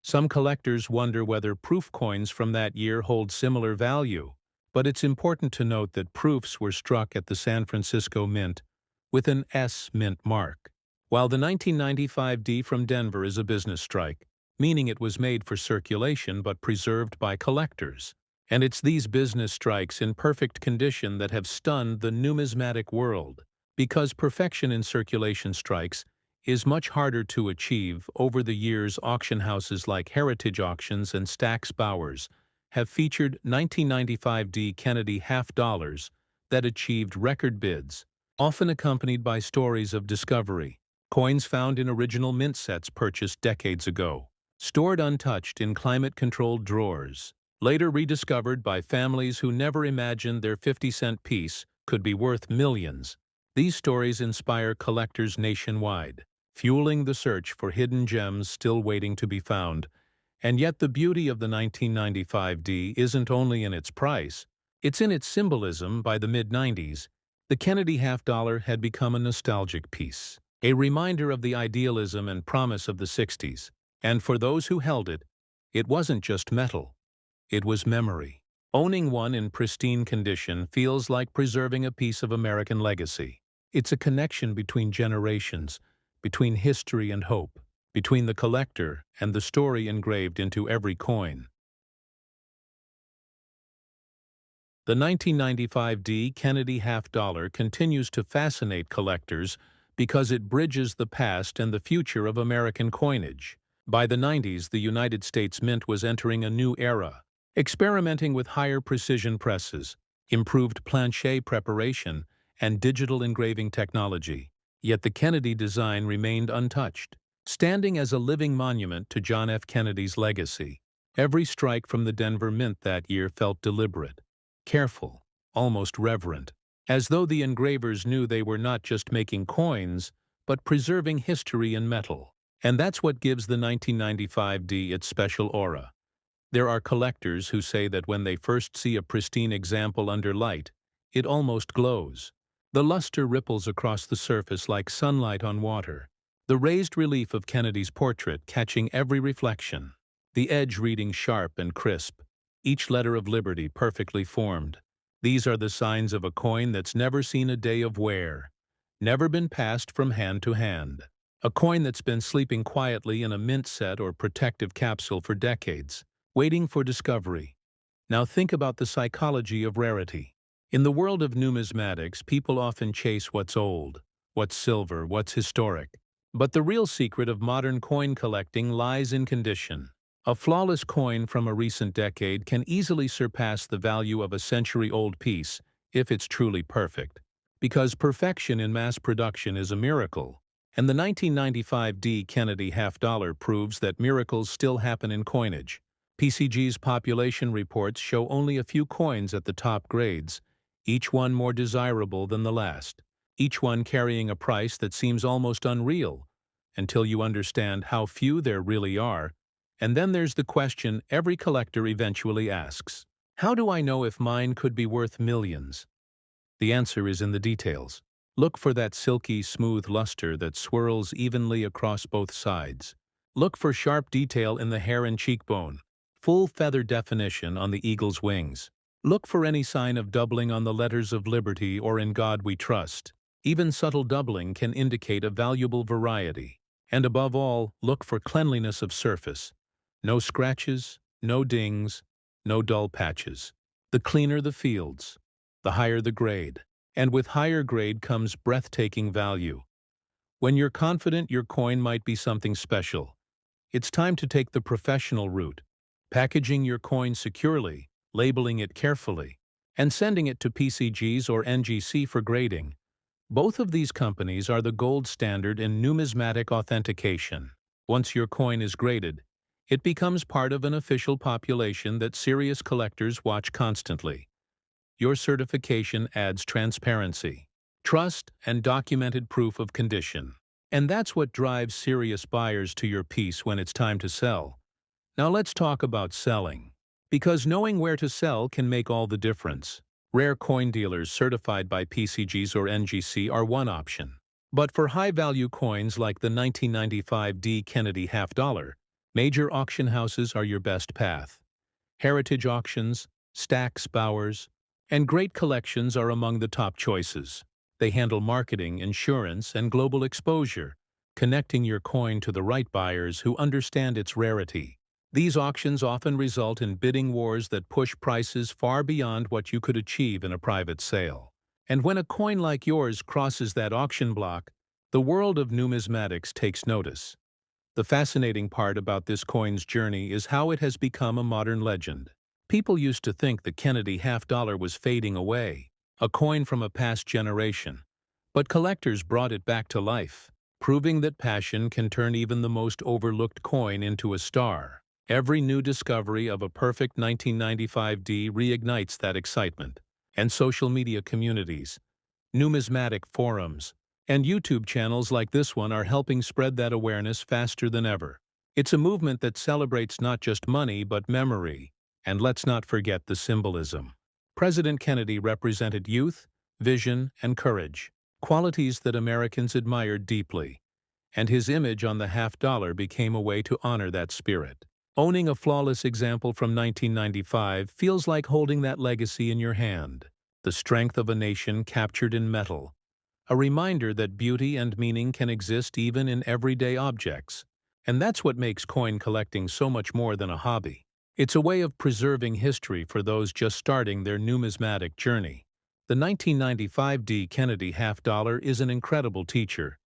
Some collectors wonder whether proof coins from that year hold similar value, but it's important to note that proofs were struck at the San Francisco Mint with an S Mint mark, while the 1995 D from Denver is a business strike, meaning it was made for circulation but preserved by collectors. And it's these business strikes in perfect condition that have stunned the numismatic world, because perfection in circulation strikes is much harder to achieve. Over the years, auction houses like Heritage Auctions and Stack's Bowers have featured 1995 D Kennedy half dollars that achieved record bids, often accompanied by stories of discovery. Coins found in original mint sets purchased decades ago, stored untouched in climate-controlled drawers, later rediscovered by families who never imagined their 50-cent piece could be worth millions. These stories inspire collectors nationwide, fueling the search for hidden gems still waiting to be found. And yet the beauty of the 1995 D isn't only in its price, it's in its symbolism. By the mid-90s, the Kennedy half dollar had become a nostalgic piece, a reminder of the idealism and promise of the 60s. And for those who held it, it wasn't just metal. It was memory. Owning one in pristine condition feels like preserving a piece of American legacy. It's a connection between generations, between history and hope, between the collector and the story engraved into every coin. The 1995 D Kennedy half dollar continues to fascinate collectors because it bridges the past and the future of American coinage. By the 90s, the United States Mint was entering a new era, experimenting with higher precision presses, improved planche preparation, and digital engraving technology, yet the Kennedy design remained untouched, standing as a living monument to John F. Kennedy's legacy. Every strike from the Denver Mint that year felt deliberate, careful, almost reverent, as though the engravers knew they were not just making coins, but preserving history in metal. And that's what gives the 1995 D its special aura. There are collectors who say that when they first see a pristine example under light, it almost glows. The luster ripples across the surface like sunlight on water, the raised relief of Kennedy's portrait catching every reflection, the edge reading sharp and crisp, each letter of liberty perfectly formed. These are the signs of a coin that's never seen a day of wear, never been passed from hand to hand. A coin that's been sleeping quietly in a mint set or protective capsule for decades, waiting for discovery. Now think about the psychology of rarity. In the world of numismatics, people often chase what's old, what's silver, what's historic. But the real secret of modern coin collecting lies in condition. A flawless coin from a recent decade can easily surpass the value of a century-old piece if it's truly perfect. Because perfection in mass production is a miracle, and the 1995 D Kennedy half-dollar proves that miracles still happen in coinage. PCG's population reports show only a few coins at the top grades, each one more desirable than the last, each one carrying a price that seems almost unreal, until you understand how few there really are. And then there's the question every collector eventually asks: how do I know if mine could be worth millions? The answer is in the details. Look for that silky, smooth luster that swirls evenly across both sides. Look for sharp detail in the hair and cheekbone, full feather definition on the eagle's wings. Look for any sign of doubling on the letters of liberty or in God we trust. Even subtle doubling can indicate a valuable variety. And above all, look for cleanliness of surface. No scratches, no dings, no dull patches. The cleaner the fields, the higher the grade. And with higher grade comes breathtaking value. When you're confident your coin might be something special, it's time to take the professional route, packaging your coin securely, labeling it carefully, and sending it to PCGs or NGC for grading. Both of these companies are the gold standard in numismatic authentication. Once your coin is graded, it becomes part of an official population that serious collectors watch constantly. Your certification adds transparency, trust, and documented proof of condition. And that's what drives serious buyers to your piece when it's time to sell. Now let's talk about selling. Because knowing where to sell can make all the difference. Rare coin dealers certified by PCGs or NGC are one option. But for high-value coins like the 1995 D Kennedy half-dollar, major auction houses are your best path. Heritage auctions, Stack's, Bowers, and great collections are among the top choices. They handle marketing, insurance, and global exposure, connecting your coin to the right buyers who understand its rarity. These auctions often result in bidding wars that push prices far beyond what you could achieve in a private sale. And when a coin like yours crosses that auction block, the world of numismatics takes notice. The fascinating part about this coin's journey is how it has become a modern legend. People used to think the Kennedy half-dollar was fading away, a coin from a past generation. But collectors brought it back to life, proving that passion can turn even the most overlooked coin into a star. Every new discovery of a perfect 1995 D reignites that excitement. And social media communities, numismatic forums, and YouTube channels like this one are helping spread that awareness faster than ever. It's a movement that celebrates not just money but memory. And let's not forget the symbolism. President Kennedy represented youth, vision, and courage, qualities that Americans admired deeply. And his image on the half-dollar became a way to honor that spirit. Owning a flawless example from 1995 feels like holding that legacy in your hand. The strength of a nation captured in metal. A reminder that beauty and meaning can exist even in everyday objects. And that's what makes coin collecting so much more than a hobby. It's a way of preserving history for those just starting their numismatic journey. The 1995 D Kennedy half-dollar is an incredible teacher.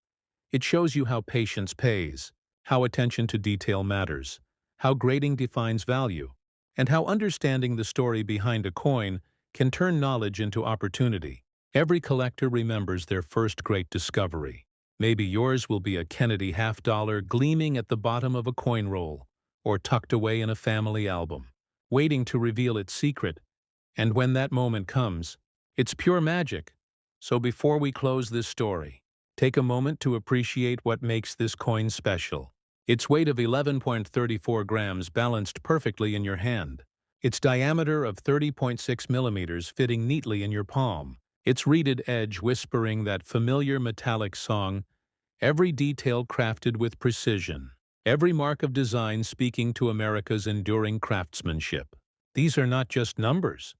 It shows you how patience pays, how attention to detail matters, how grading defines value, and how understanding the story behind a coin can turn knowledge into opportunity. Every collector remembers their first great discovery. Maybe yours will be a Kennedy half-dollar gleaming at the bottom of a coin roll, or tucked away in a family album, waiting to reveal its secret. And when that moment comes, it's pure magic. So before we close this story, take a moment to appreciate what makes this coin special. Its weight of 11.34 grams balanced perfectly in your hand. Its diameter of 30.6 millimeters fitting neatly in your palm. Its reeded edge whispering that familiar metallic song, every detail crafted with precision, every mark of design speaking to America's enduring craftsmanship. These are not just numbers.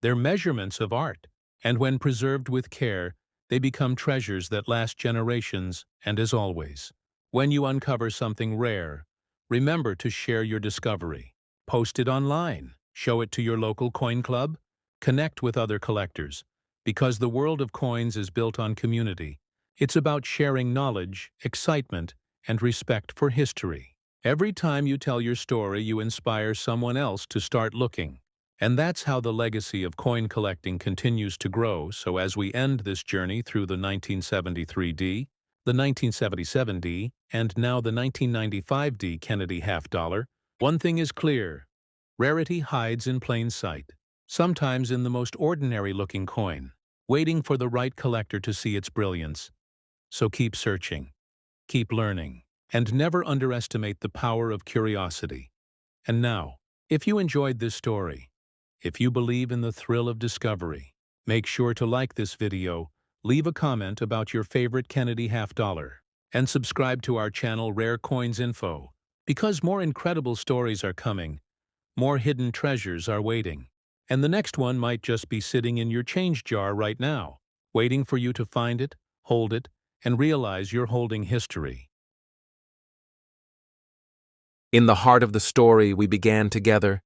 They're measurements of art, and when preserved with care, they become treasures that last generations. And as always, when you uncover something rare, remember to share your discovery. Post it online, show it to your local coin club, connect with other collectors, because the world of coins is built on community. It's about sharing knowledge, excitement, and respect for history. Every time you tell your story, you inspire someone else to start looking. And that's how the legacy of coin collecting continues to grow. So as we end this journey through the 1973D, the 1977D, and now the 1995D Kennedy half-dollar, one thing is clear: rarity hides in plain sight, sometimes in the most ordinary-looking coin, waiting for the right collector to see its brilliance. So keep searching, keep learning, and never underestimate the power of curiosity. And now, if you enjoyed this story, if you believe in the thrill of discovery, make sure to like this video, leave a comment about your favorite Kennedy half-dollar, and subscribe to our channel Rare Coins Info, because more incredible stories are coming, more hidden treasures are waiting, and the next one might just be sitting in your change jar right now, waiting for you to find it, hold it, and realize you're holding history. In the heart of the story we began together,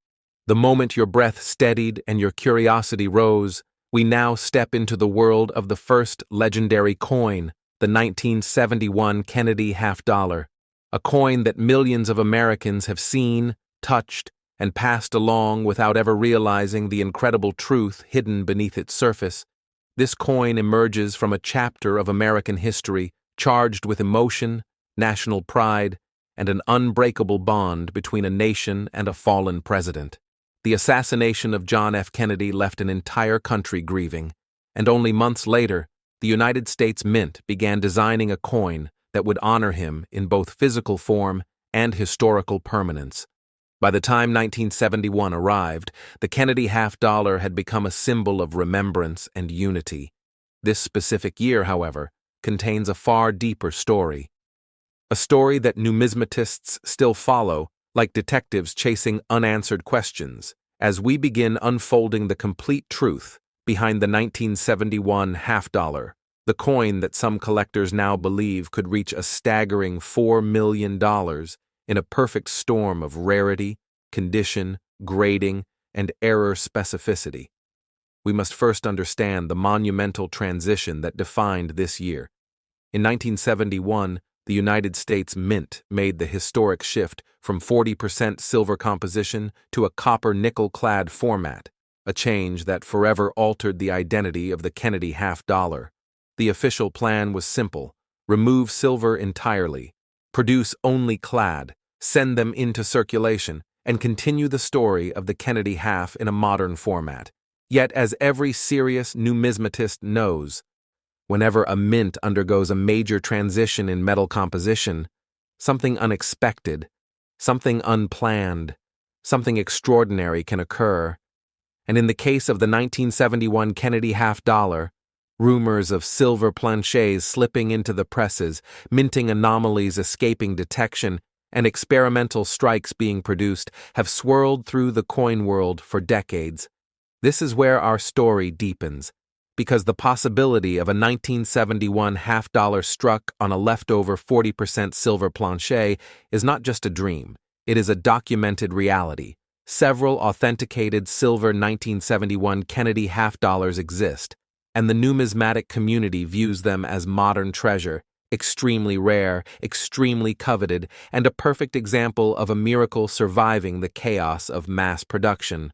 the moment your breath steadied and your curiosity rose, we now step into the world of the first legendary coin, the 1971 Kennedy half-dollar, a coin that millions of Americans have seen, touched, and passed along without ever realizing the incredible truth hidden beneath its surface. This coin emerges from a chapter of American history charged with emotion, national pride, and an unbreakable bond between a nation and a fallen president. The assassination of John F. Kennedy left an entire country grieving, and only months later, the United States Mint began designing a coin that would honor him in both physical form and historical permanence. By the time 1971 arrived, the Kennedy half-dollar had become a symbol of remembrance and unity. This specific year, however, contains a far deeper story. A story that numismatists still follow, like detectives chasing unanswered questions, as we begin unfolding the complete truth behind the 1971 half-dollar, the coin that some collectors now believe could reach a staggering $4 million in a perfect storm of rarity, condition, grading, and error specificity. We must first understand the monumental transition that defined this year. In 1971, the United States Mint made the historic shift from 40% silver composition to a copper-nickel-clad format, a change that forever altered the identity of the Kennedy half-dollar. The official plan was simple: remove silver entirely, produce only clad, send them into circulation, and continue the story of the Kennedy half in a modern format. Yet, as every serious numismatist knows, whenever a mint undergoes a major transition in metal composition, something unexpected, something unplanned, something extraordinary can occur. And in the case of the 1971 Kennedy half-dollar, rumors of silver planchets slipping into the presses, minting anomalies escaping detection, and experimental strikes being produced have swirled through the coin world for decades. This is where our story deepens, because the possibility of a 1971 half-dollar struck on a leftover 40% silver planchet is not just a dream, it is a documented reality. Several authenticated silver 1971 Kennedy half-dollars exist, and the numismatic community views them as modern treasure, extremely rare, extremely coveted, and a perfect example of a miracle surviving the chaos of mass production.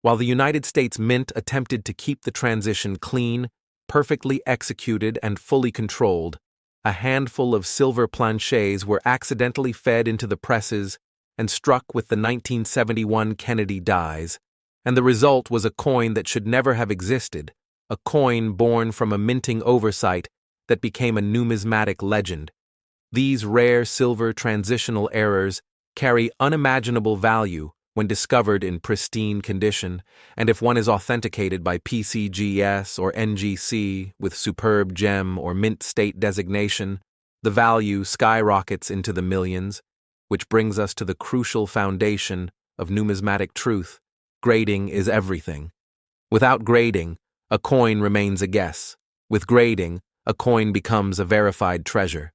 While the United States Mint attempted to keep the transition clean, perfectly executed and fully controlled, a handful of silver planchets were accidentally fed into the presses and struck with the 1971 Kennedy dies, and the result was a coin that should never have existed, a coin born from a minting oversight that became a numismatic legend. These rare silver transitional errors carry unimaginable value when discovered in pristine condition, and if one is authenticated by PCGS or NGC with superb gem or mint state designation, the value skyrockets into the millions, which brings us to the crucial foundation of numismatic truth. Grading is everything. Without grading, a coin remains a guess. With grading, a coin becomes a verified treasure.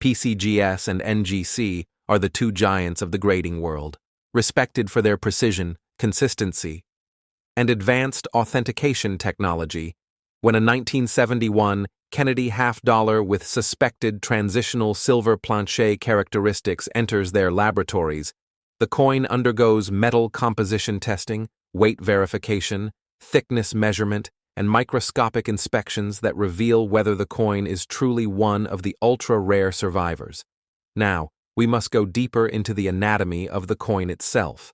PCGS and NGC are the two giants of the grading world, respected for their precision, consistency, and advanced authentication technology. When a 1971 Kennedy half-dollar with suspected transitional silver planchet characteristics enters their laboratories, the coin undergoes metal composition testing, weight verification, thickness measurement, and microscopic inspections that reveal whether the coin is truly one of the ultra-rare survivors. Now, we must go deeper into the anatomy of the coin itself.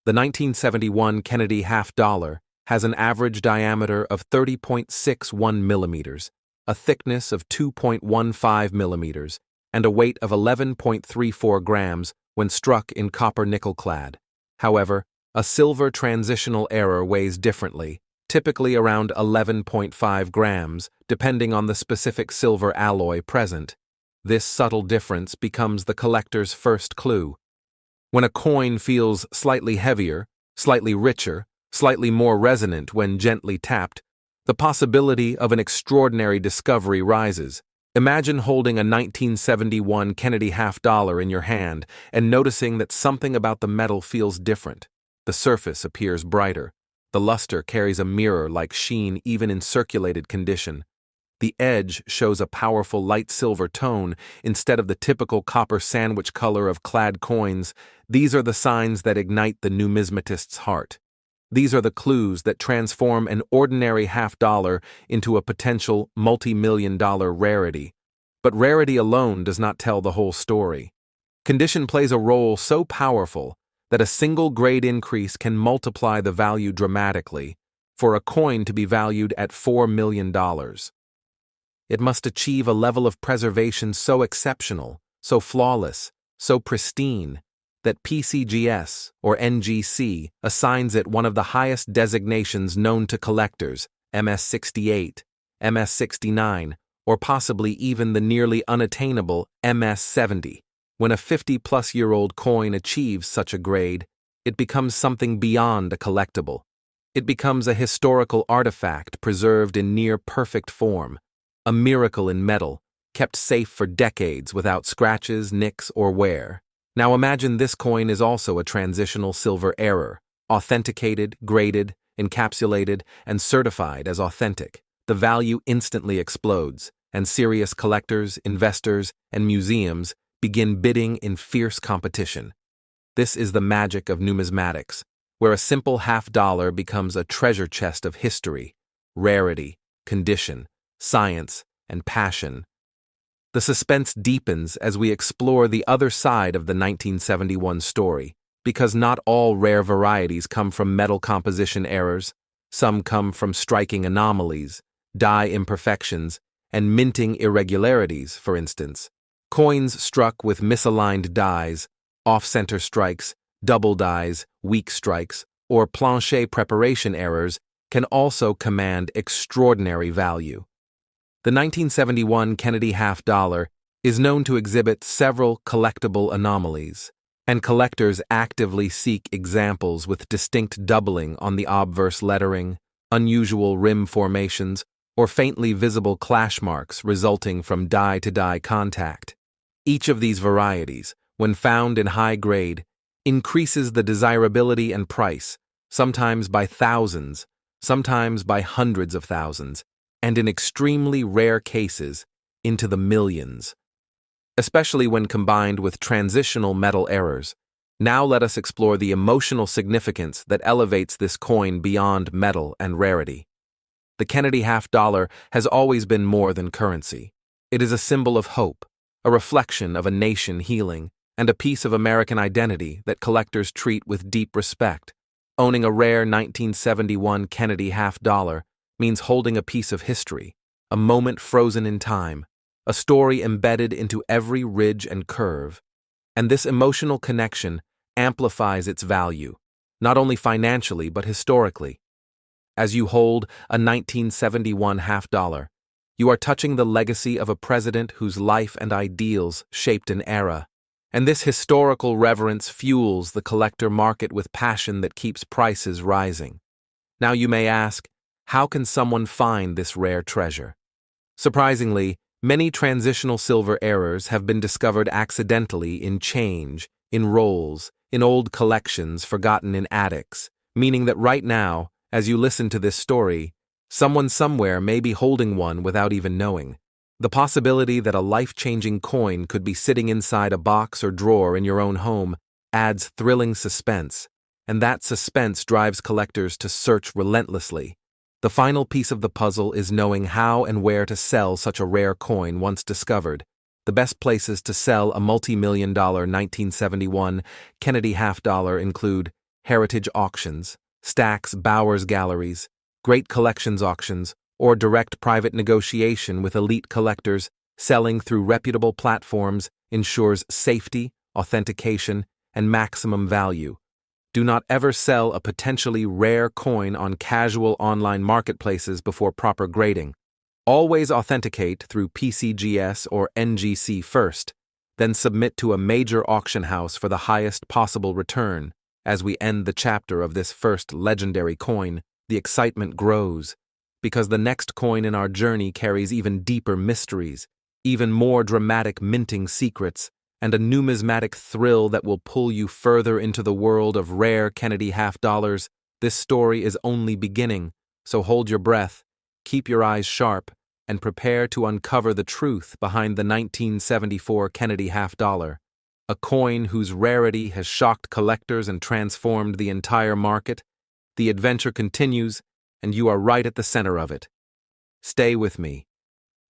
The 1971 Kennedy half-dollar has an average diameter of 30.61 millimeters, a thickness of 2.15 millimeters, and a weight of 11.34 grams when struck in copper-nickel clad. However, a silver transitional error weighs differently, typically around 11.5 grams, depending on the specific silver alloy present. This subtle difference becomes the collector's first clue. When a coin feels slightly heavier, slightly richer, slightly more resonant when gently tapped, the possibility of an extraordinary discovery rises. Imagine holding a 1971 Kennedy half-dollar in your hand and noticing that something about the metal feels different. The surface appears brighter. The luster carries a mirror-like sheen even in circulated condition. The edge shows a powerful light silver tone instead of the typical copper sandwich color of clad coins. These are the signs that ignite the numismatist's heart. These are the clues that transform an ordinary half-dollar into a potential multi-million-dollar rarity. But rarity alone does not tell the whole story. Condition plays a role so powerful that a single grade increase can multiply the value dramatically, for a coin to be valued at $4 million. It must achieve a level of preservation so exceptional, so flawless, so pristine, that PCGS or NGC assigns it one of the highest designations known to collectors, MS-68, MS-69, or possibly even the nearly unattainable MS-70. When a 50-plus-year-old coin achieves such a grade, it becomes something beyond a collectible. It becomes a historical artifact preserved in near-perfect form, a miracle in metal, kept safe for decades without scratches, nicks, or wear. Now imagine this coin is also a transitional silver error, authenticated, graded, encapsulated, and certified as authentic. The value instantly explodes, and serious collectors, investors, and museums begin bidding in fierce competition. This is the magic of numismatics, where a simple half-dollar becomes a treasure chest of history, rarity, condition, science, and passion. The suspense deepens as we explore the other side of the 1971 story, because not all rare varieties come from metal composition errors. Some come from striking anomalies, die imperfections, and minting irregularities, for instance. Coins struck with misaligned dies, off-center strikes, double dies, weak strikes, or planchet preparation errors can also command extraordinary value. The 1971 Kennedy half-dollar is known to exhibit several collectible anomalies, and collectors actively seek examples with distinct doubling on the obverse lettering, unusual rim formations, or faintly visible clash marks resulting from die-to-die contact. Each of these varieties, when found in high grade, increases the desirability and price, sometimes by thousands, sometimes by hundreds of thousands, and in extremely rare cases, into the millions. Especially when combined with transitional metal errors. Now let us explore the emotional significance that elevates this coin beyond metal and rarity. The Kennedy half-dollar has always been more than currency. It is a symbol of hope, a reflection of a nation healing, and a piece of American identity that collectors treat with deep respect. Owning a rare 1971 Kennedy half-dollar means holding a piece of history, a moment frozen in time, a story embedded into every ridge and curve. And this emotional connection amplifies its value, not only financially but historically. As you hold a 1971 half-dollar, you are touching the legacy of a president whose life and ideals shaped an era. And this historical reverence fuels the collector market with passion that keeps prices rising. Now you may ask, how can someone find this rare treasure? Surprisingly, many transitional silver errors have been discovered accidentally in change, in rolls, in old collections forgotten in attics, meaning that right now, as you listen to this story, someone somewhere may be holding one without even knowing. The possibility that a life-changing coin could be sitting inside a box or drawer in your own home adds thrilling suspense, and that suspense drives collectors to search relentlessly. The final piece of the puzzle is knowing how and where to sell such a rare coin once discovered. The best places to sell a multi-million-dollar 1971 Kennedy half-dollar include heritage auctions, Stack's Bowers galleries, great collections auctions, or direct private negotiation with elite collectors. Selling through reputable platforms ensures safety, authentication, and maximum value. Do not ever sell a potentially rare coin on casual online marketplaces before proper grading. Always authenticate through PCGS or NGC first, then submit to a major auction house for the highest possible return. As we end the chapter of this first legendary coin, the excitement grows, because the next coin in our journey carries even deeper mysteries, even more dramatic minting secrets, and a numismatic thrill that will pull you further into the world of rare Kennedy half-dollars. This story is only beginning, so hold your breath, keep your eyes sharp, and prepare to uncover the truth behind the 1974 Kennedy half-dollar. A coin whose rarity has shocked collectors and transformed the entire market. The adventure continues, and you are right at the center of it. Stay with me.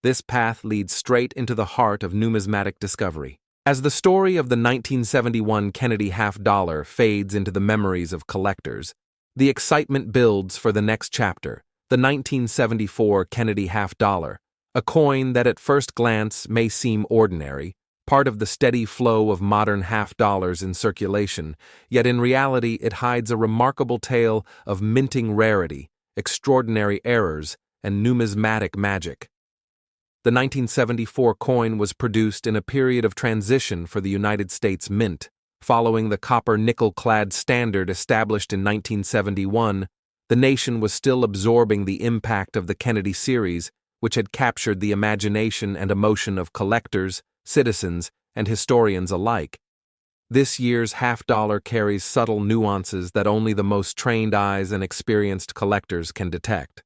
This path leads straight into the heart of numismatic discovery. As the story of the 1971 Kennedy half-dollar fades into the memories of collectors, the excitement builds for the next chapter, the 1974 Kennedy half-dollar, a coin that at first glance may seem ordinary, part of the steady flow of modern half-dollars in circulation, yet in reality it hides a remarkable tale of minting rarity, extraordinary errors, and numismatic magic. The 1974 coin was produced in a period of transition for the United States Mint. Following the copper-nickel-clad standard established in 1971, the nation was still absorbing the impact of the Kennedy series, which had captured the imagination and emotion of collectors, citizens, and historians alike. This year's half-dollar carries subtle nuances that only the most trained eyes and experienced collectors can detect.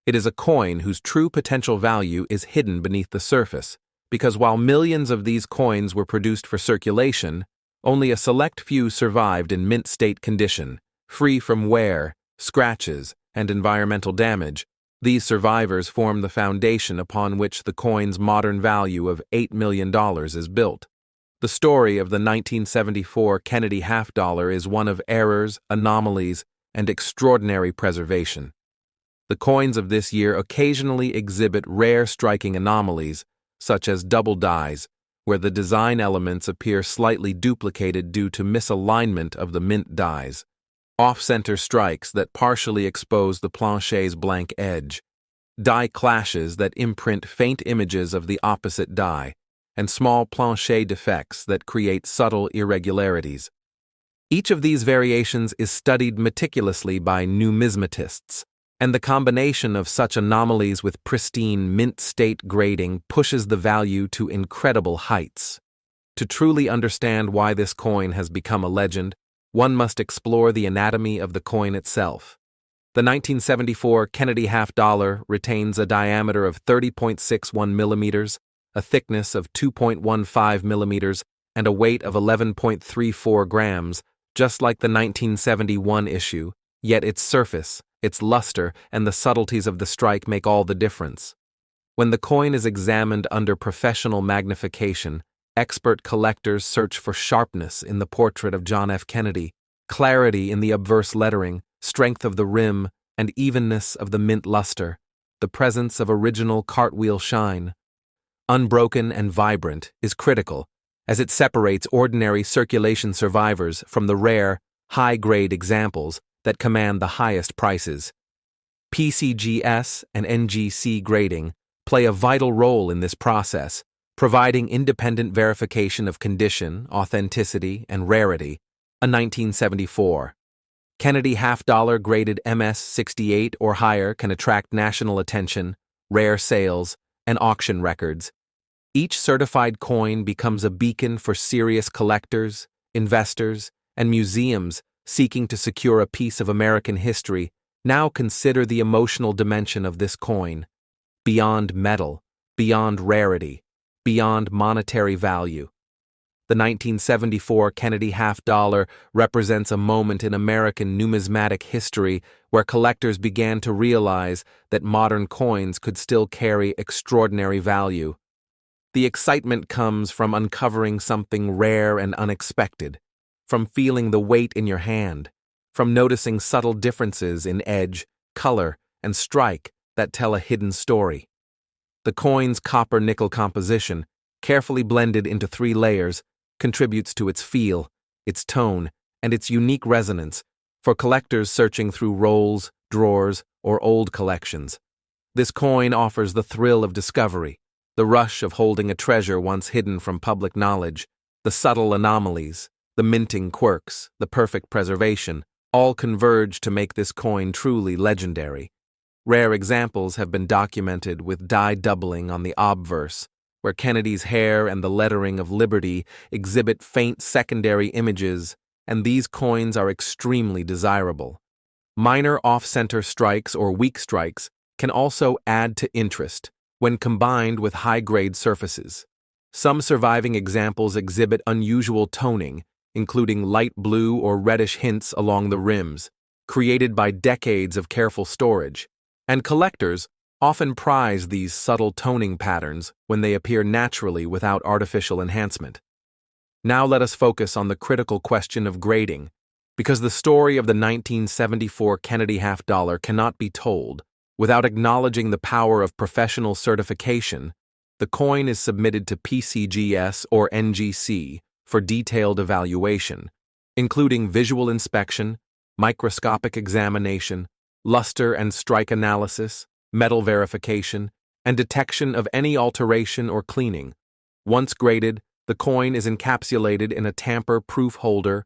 It is a coin whose true potential value is hidden beneath the surface, because while millions of these coins were produced for circulation, only a select few survived in mint state condition, free from wear, scratches, and environmental damage. These survivors form the foundation upon which the coin's modern value of $8 million is built. The story of the 1974 Kennedy half-dollar is one of errors, anomalies, and extraordinary preservation. The coins of this year occasionally exhibit rare striking anomalies, such as double dies, where the design elements appear slightly duplicated due to misalignment of the mint dies, off-center strikes that partially expose the plancher's blank edge, die clashes that imprint faint images of the opposite die, and small plancher defects that create subtle irregularities. Each of these variations is studied meticulously by numismatists, and the combination of such anomalies with pristine mint state grading pushes the value to incredible heights. To truly understand why this coin has become a legend, one must explore the anatomy of the coin itself. The 1974 Kennedy half-dollar retains a diameter of 30.61 millimeters, a thickness of 2.15 millimeters, and a weight of 11.34 grams, just like the 1971 issue, yet its surface, its luster, and the subtleties of the strike make all the difference. When the coin is examined under professional magnification, expert collectors search for sharpness in the portrait of John F. Kennedy, clarity in the obverse lettering, strength of the rim, and evenness of the mint luster, the presence of original cartwheel shine. Unbroken and vibrant is critical, as it separates ordinary circulation survivors from the rare, high-grade examples that command the highest prices. PCGS and NGC grading play a vital role in this process, providing independent verification of condition, authenticity, and rarity. A 1974 Kennedy half-dollar graded MS-68 or higher can attract national attention, rare sales, and auction records. Each certified coin becomes a beacon for serious collectors, investors, and museums seeking to secure a piece of American history. Now consider the emotional dimension of this coin. Beyond metal, beyond rarity, beyond monetary value. The 1974 Kennedy half-dollar represents a moment in American numismatic history where collectors began to realize that modern coins could still carry extraordinary value. The excitement comes from uncovering something rare and unexpected, from feeling the weight in your hand, from noticing subtle differences in edge, color, and strike that tell a hidden story. The coin's copper-nickel composition, carefully blended into 3 layers, contributes to its feel, its tone, and its unique resonance for collectors searching through rolls, drawers, or old collections. This coin offers the thrill of discovery, the rush of holding a treasure once hidden from public knowledge, the subtle anomalies, the minting quirks, the perfect preservation, all converge to make this coin truly legendary. Rare examples have been documented with die doubling on the obverse, where Kennedy's hair and the lettering of Liberty exhibit faint secondary images, and these coins are extremely desirable. Minor off-center strikes or weak strikes can also add to interest when combined with high-grade surfaces. Some surviving examples exhibit unusual toning, including light blue or reddish hints along the rims, created by decades of careful storage, and collectors often prize these subtle toning patterns when they appear naturally without artificial enhancement. Now let us focus on the critical question of grading, because the story of the 1974 Kennedy half-dollar cannot be told without acknowledging the power of professional certification. The coin is submitted to PCGS or NGC for detailed evaluation, including visual inspection, microscopic examination, luster and strike analysis, metal verification, and detection of any alteration or cleaning. Once graded, the coin is encapsulated in a tamper-proof holder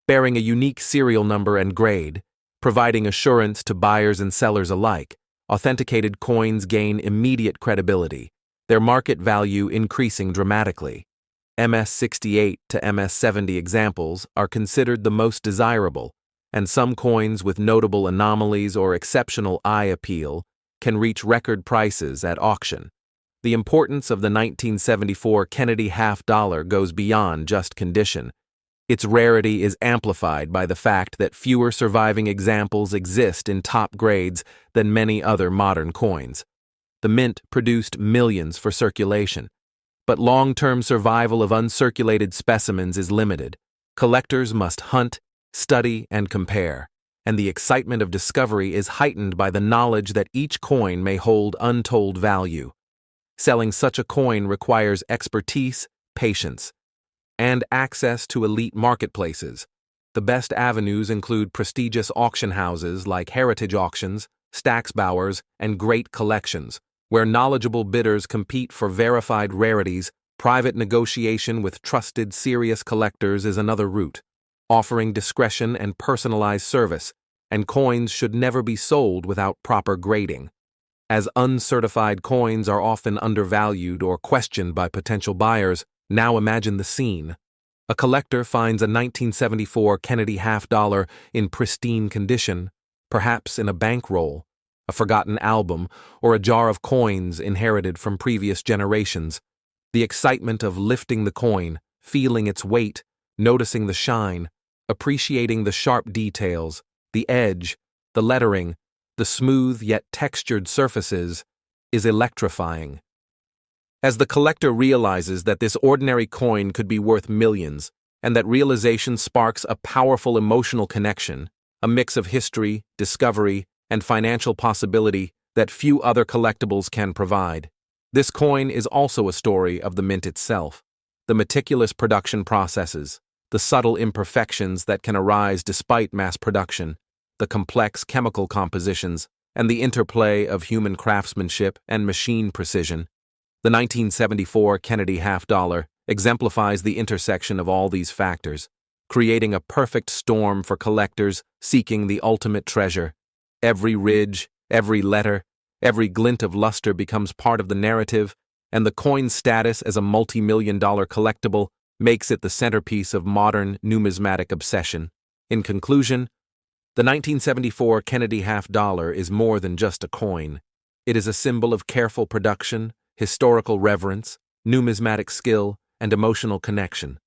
bearing a unique serial number and grade, providing assurance to buyers and sellers alike. Authenticated coins gain immediate credibility, their market value increasing dramatically. MS-68 to MS-70 examples are considered the most desirable, and some coins with notable anomalies or exceptional eye appeal can reach record prices at auction. The importance of the 1974 Kennedy half-dollar goes beyond just condition. Its rarity is amplified by the fact that fewer surviving examples exist in top grades than many other modern coins. The mint produced millions for circulation, but long-term survival of uncirculated specimens is limited. Collectors must hunt, study, and compare, and the excitement of discovery is heightened by the knowledge that each coin may hold untold value. Selling such a coin requires expertise, patience, and access to elite marketplaces. The best avenues include prestigious auction houses like Heritage Auctions, Stack's Bowers, and Great Collections, where knowledgeable bidders compete for verified rarities. Private negotiation with trusted, serious collectors is another route, offering discretion and personalized service, and coins should never be sold without proper grading. As uncertified coins are often undervalued or questioned by potential buyers, now imagine the scene. A collector finds a 1974 Kennedy half-dollar in pristine condition, perhaps in a bankroll, a forgotten album, or a jar of coins inherited from previous generations. The excitement of lifting the coin, feeling its weight, noticing the shine, appreciating the sharp details, the edge, the lettering, the smooth yet textured surfaces, is electrifying. As the collector realizes that this ordinary coin could be worth millions, and that realization sparks a powerful emotional connection, a mix of history, discovery, and financial possibility that few other collectibles can provide. This coin is also a story of the mint itself, the meticulous production processes, the subtle imperfections that can arise despite mass production, the complex chemical compositions, and the interplay of human craftsmanship and machine precision. The 1974 Kennedy half-dollar exemplifies the intersection of all these factors, creating a perfect storm for collectors seeking the ultimate treasure. Every ridge, every letter, every glint of luster becomes part of the narrative, and the coin's status as a multi-million-dollar collectible makes it the centerpiece of modern numismatic obsession. In conclusion, the 1974 Kennedy half-dollar is more than just a coin. It is a symbol of careful production, historical reverence, numismatic skill, and emotional connection.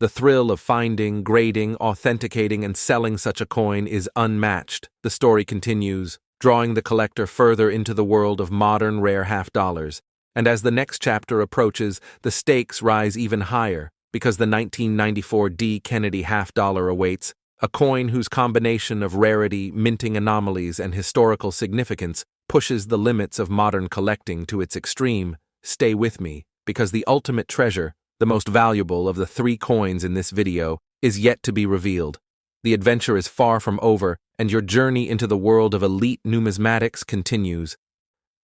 The thrill of finding, grading, authenticating, and selling such a coin is unmatched, the story continues, drawing the collector further into the world of modern rare half-dollars. And as the next chapter approaches, the stakes rise even higher, because the 1994 D. Kennedy half-dollar awaits, a coin whose combination of rarity, minting anomalies, and historical significance pushes the limits of modern collecting to its extreme. Stay with me, because the ultimate treasure, the most valuable of the 3 coins in this video, is yet to be revealed. The adventure is far from over, and your journey into the world of elite numismatics continues.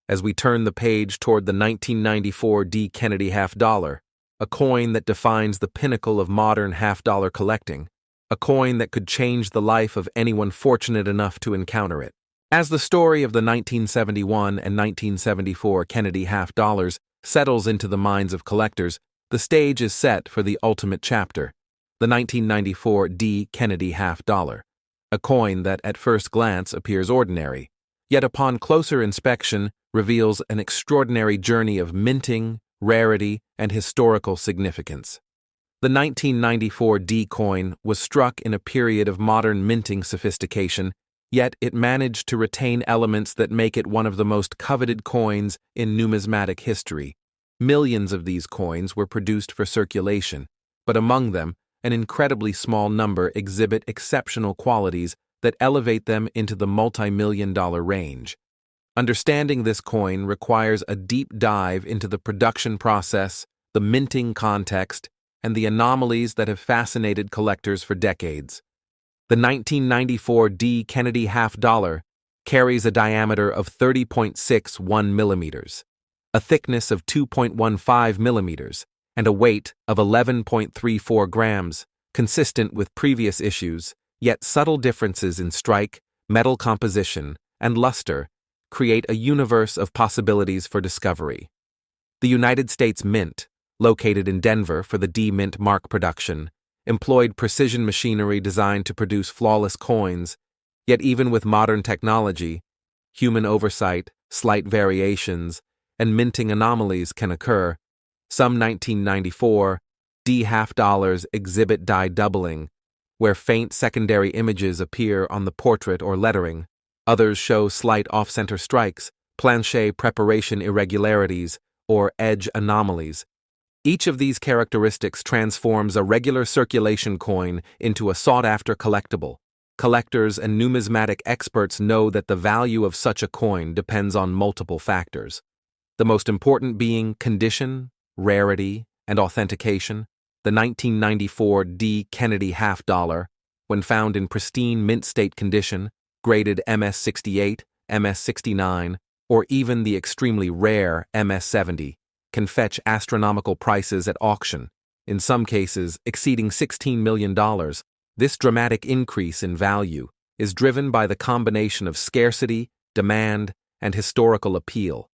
As we turn the page toward the 1994 D. Kennedy half-dollar, a coin that defines the pinnacle of modern half-dollar collecting, a coin that could change the life of anyone fortunate enough to encounter it. As the story of the 1971 and 1974 Kennedy half-dollars settles into the minds of collectors, the stage is set for the ultimate chapter, the 1994 D. Kennedy half-dollar, a coin that at first glance appears ordinary, yet upon closer inspection reveals an extraordinary journey of minting, rarity, and historical significance. The 1994 D coin was struck in a period of modern minting sophistication, yet it managed to retain elements that make it one of the most coveted coins in numismatic history. Millions of these coins were produced for circulation, but among them, an incredibly small number exhibit exceptional qualities that elevate them into the multi-million-dollar range. Understanding this coin requires a deep dive into the production process, the minting context, and the anomalies that have fascinated collectors for decades. The 1994 D. Kennedy half-dollar carries a diameter of 30.61 millimeters, a thickness of 2.15 millimeters, and a weight of 11.34 grams, consistent with previous issues, yet subtle differences in strike, metal composition, and luster create a universe of possibilities for discovery. The United States Mint, located in Denver for the D Mint mark production, employed precision machinery designed to produce flawless coins, yet even with modern technology, human oversight, slight variations, and minting anomalies can occur. Some 1994 D half-dollars exhibit die doubling, where faint secondary images appear on the portrait or lettering. Others show slight off-center strikes, planchet preparation irregularities, or edge anomalies. Each of these characteristics transforms a regular circulation coin into a sought-after collectible. Collectors and numismatic experts know that the value of such a coin depends on multiple factors, the most important being condition, rarity, and authentication. The 1994 D. Kennedy half-dollar, when found in pristine mint state condition, graded MS-68, MS-69, or even the extremely rare MS-70, can fetch astronomical prices at auction, in some cases exceeding $16 million. This dramatic increase in value is driven by the combination of scarcity, demand, and historical appeal.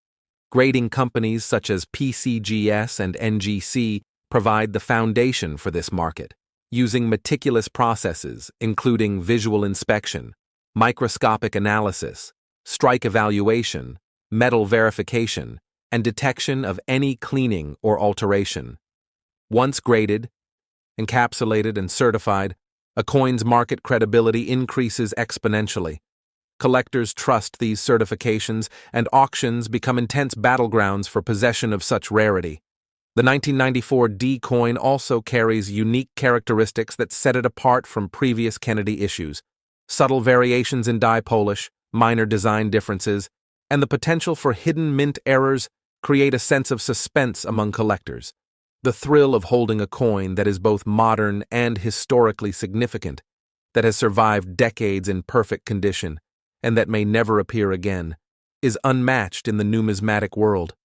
Grading companies such as PCGS and NGC provide the foundation for this market, using meticulous processes including visual inspection, microscopic analysis, strike evaluation, metal verification, and detection of any cleaning or alteration. Once graded, encapsulated, and certified, a coin's market credibility increases exponentially. Collectors trust these certifications, and auctions become intense battlegrounds for possession of such rarity. The 1994 D coin also carries unique characteristics that set it apart from previous Kennedy issues. Subtle variations in die polish, minor design differences, and the potential for hidden mint errors create a sense of suspense among collectors. The thrill of holding a coin that is both modern and historically significant, that has survived decades in perfect condition, and that may never appear again, is unmatched in the numismatic world.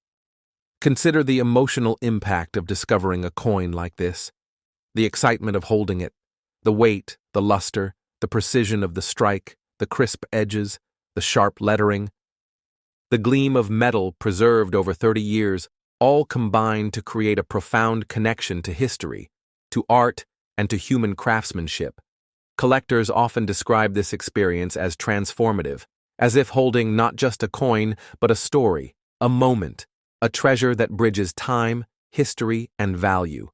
Consider the emotional impact of discovering a coin like this. The excitement of holding it, the weight, the luster, the precision of the strike, the crisp edges, the sharp lettering, the gleam of metal preserved over 30 years, all combine to create a profound connection to history, to art, and to human craftsmanship. Collectors often describe this experience as transformative, as if holding not just a coin, but a story, a moment, a treasure that bridges time, history, and value.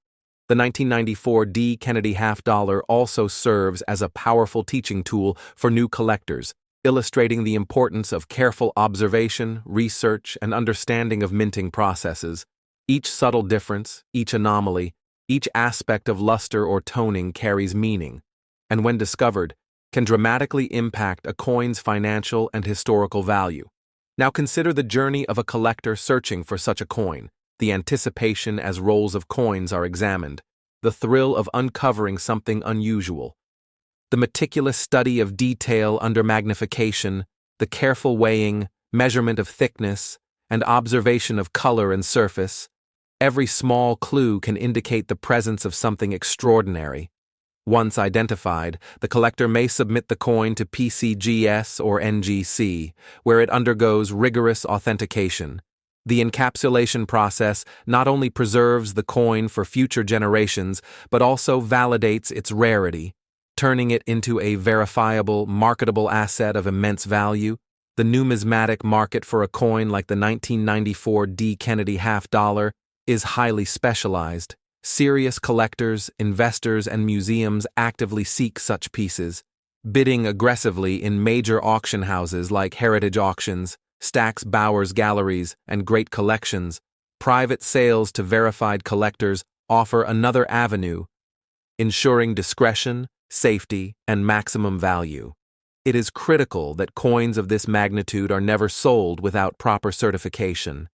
The 1994 D. Kennedy half-dollar also serves as a powerful teaching tool for new collectors, illustrating the importance of careful observation, research, and understanding of minting processes. Each subtle difference, each anomaly, each aspect of luster or toning carries meaning, and when discovered, can dramatically impact a coin's financial and historical value. Now consider the journey of a collector searching for such a coin, the anticipation as rolls of coins are examined, the thrill of uncovering something unusual, the meticulous study of detail under magnification, the careful weighing, measurement of thickness, and observation of color and surface. Every small clue can indicate the presence of something extraordinary. Once identified, the collector may submit the coin to PCGS or NGC, where it undergoes rigorous authentication. The encapsulation process not only preserves the coin for future generations, but also validates its rarity, turning it into a verifiable, marketable asset of immense value. The numismatic market for a coin like the 1994 D. Kennedy half-dollar is highly specialized. Serious collectors, investors, and museums actively seek such pieces, bidding aggressively in major auction houses like Heritage Auctions, Stack's Bowers Galleries, and Great Collections. Private sales to verified collectors offer another avenue, ensuring discretion, safety, and maximum value. It is critical that coins of this magnitude are never sold without proper certification,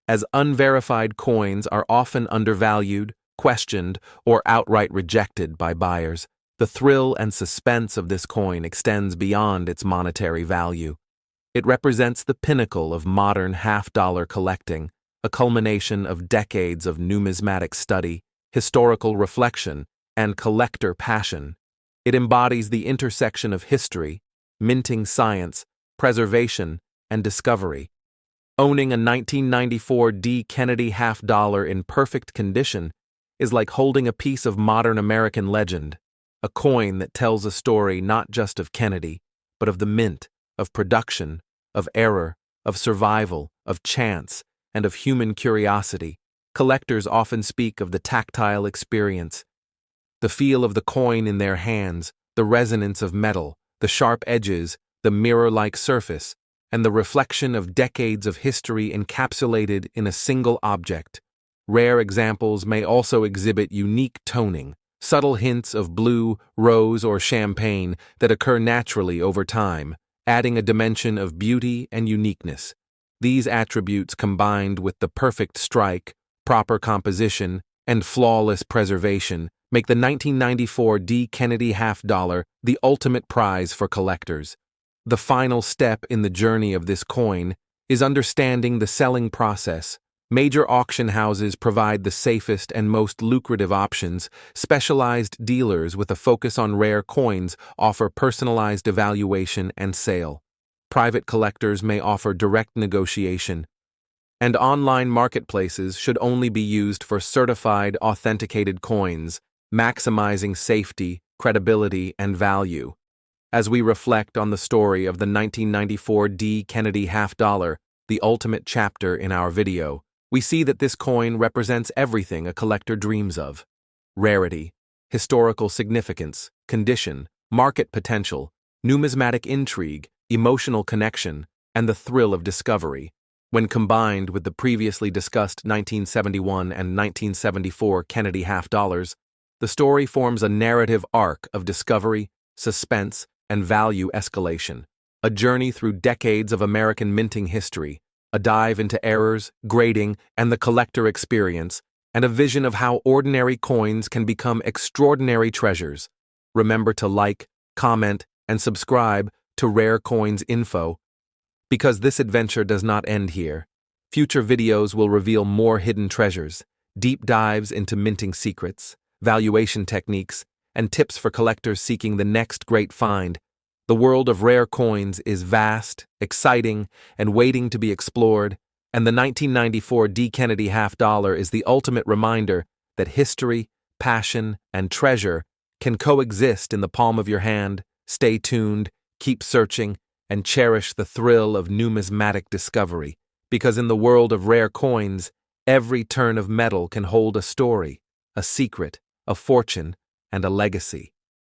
as unverified coins are often undervalued, questioned, or outright rejected by buyers. The thrill and suspense of this coin extends beyond its monetary value. It represents the pinnacle of modern half-dollar collecting, a culmination of decades of numismatic study, historical reflection, and collector passion. It embodies the intersection of history, minting science, preservation, and discovery. Owning a 1994 D. Kennedy half-dollar in perfect condition is like holding a piece of modern American legend, a coin that tells a story not just of Kennedy, but of the mint, of production, of error, of survival, of chance, and of human curiosity. Collectors often speak of the tactile experience, the feel of the coin in their hands, the resonance of metal, the sharp edges, the mirror-like surface, and the reflection of decades of history encapsulated in a single object. Rare examples may also exhibit unique toning, subtle hints of blue, rose, or champagne that occur naturally over time, adding a dimension of beauty and uniqueness. These attributes, combined with the perfect strike, proper composition, and flawless preservation, make the 1994 D. Kennedy half-dollar the ultimate prize for collectors. The final step in the journey of this coin is understanding the selling process. Major auction houses provide the safest and most lucrative options. Specialized dealers with a focus on rare coins offer personalized evaluation and sale. Private collectors may offer direct negotiation, and online marketplaces should only be used for certified, authenticated coins, maximizing safety, credibility, and value. As we reflect on the story of the 1994 D. Kennedy half-dollar, the ultimate chapter in our video, we see that this coin represents everything a collector dreams of: rarity, historical significance, condition, market potential, numismatic intrigue, emotional connection, and the thrill of discovery. When combined with the previously discussed 1971 and 1974 Kennedy half dollars, the story forms a narrative arc of discovery, suspense, and value escalation, a journey through decades of American minting history, a dive into errors, grading, and the collector experience, and a vision of how ordinary coins can become extraordinary treasures. Remember to like, comment, and subscribe to Rare Coins Info, because this adventure does not end here. Future videos will reveal more hidden treasures, deep dives into minting secrets, valuation techniques, and tips for collectors seeking the next great find. The world of rare coins is vast, exciting, and waiting to be explored, and the 1994 D. Kennedy half dollar is the ultimate reminder that history, passion, and treasure can coexist in the palm of your hand. Stay tuned, keep searching, and cherish the thrill of numismatic discovery, because in the world of rare coins, every turn of metal can hold a story, a secret, a fortune, and a legacy.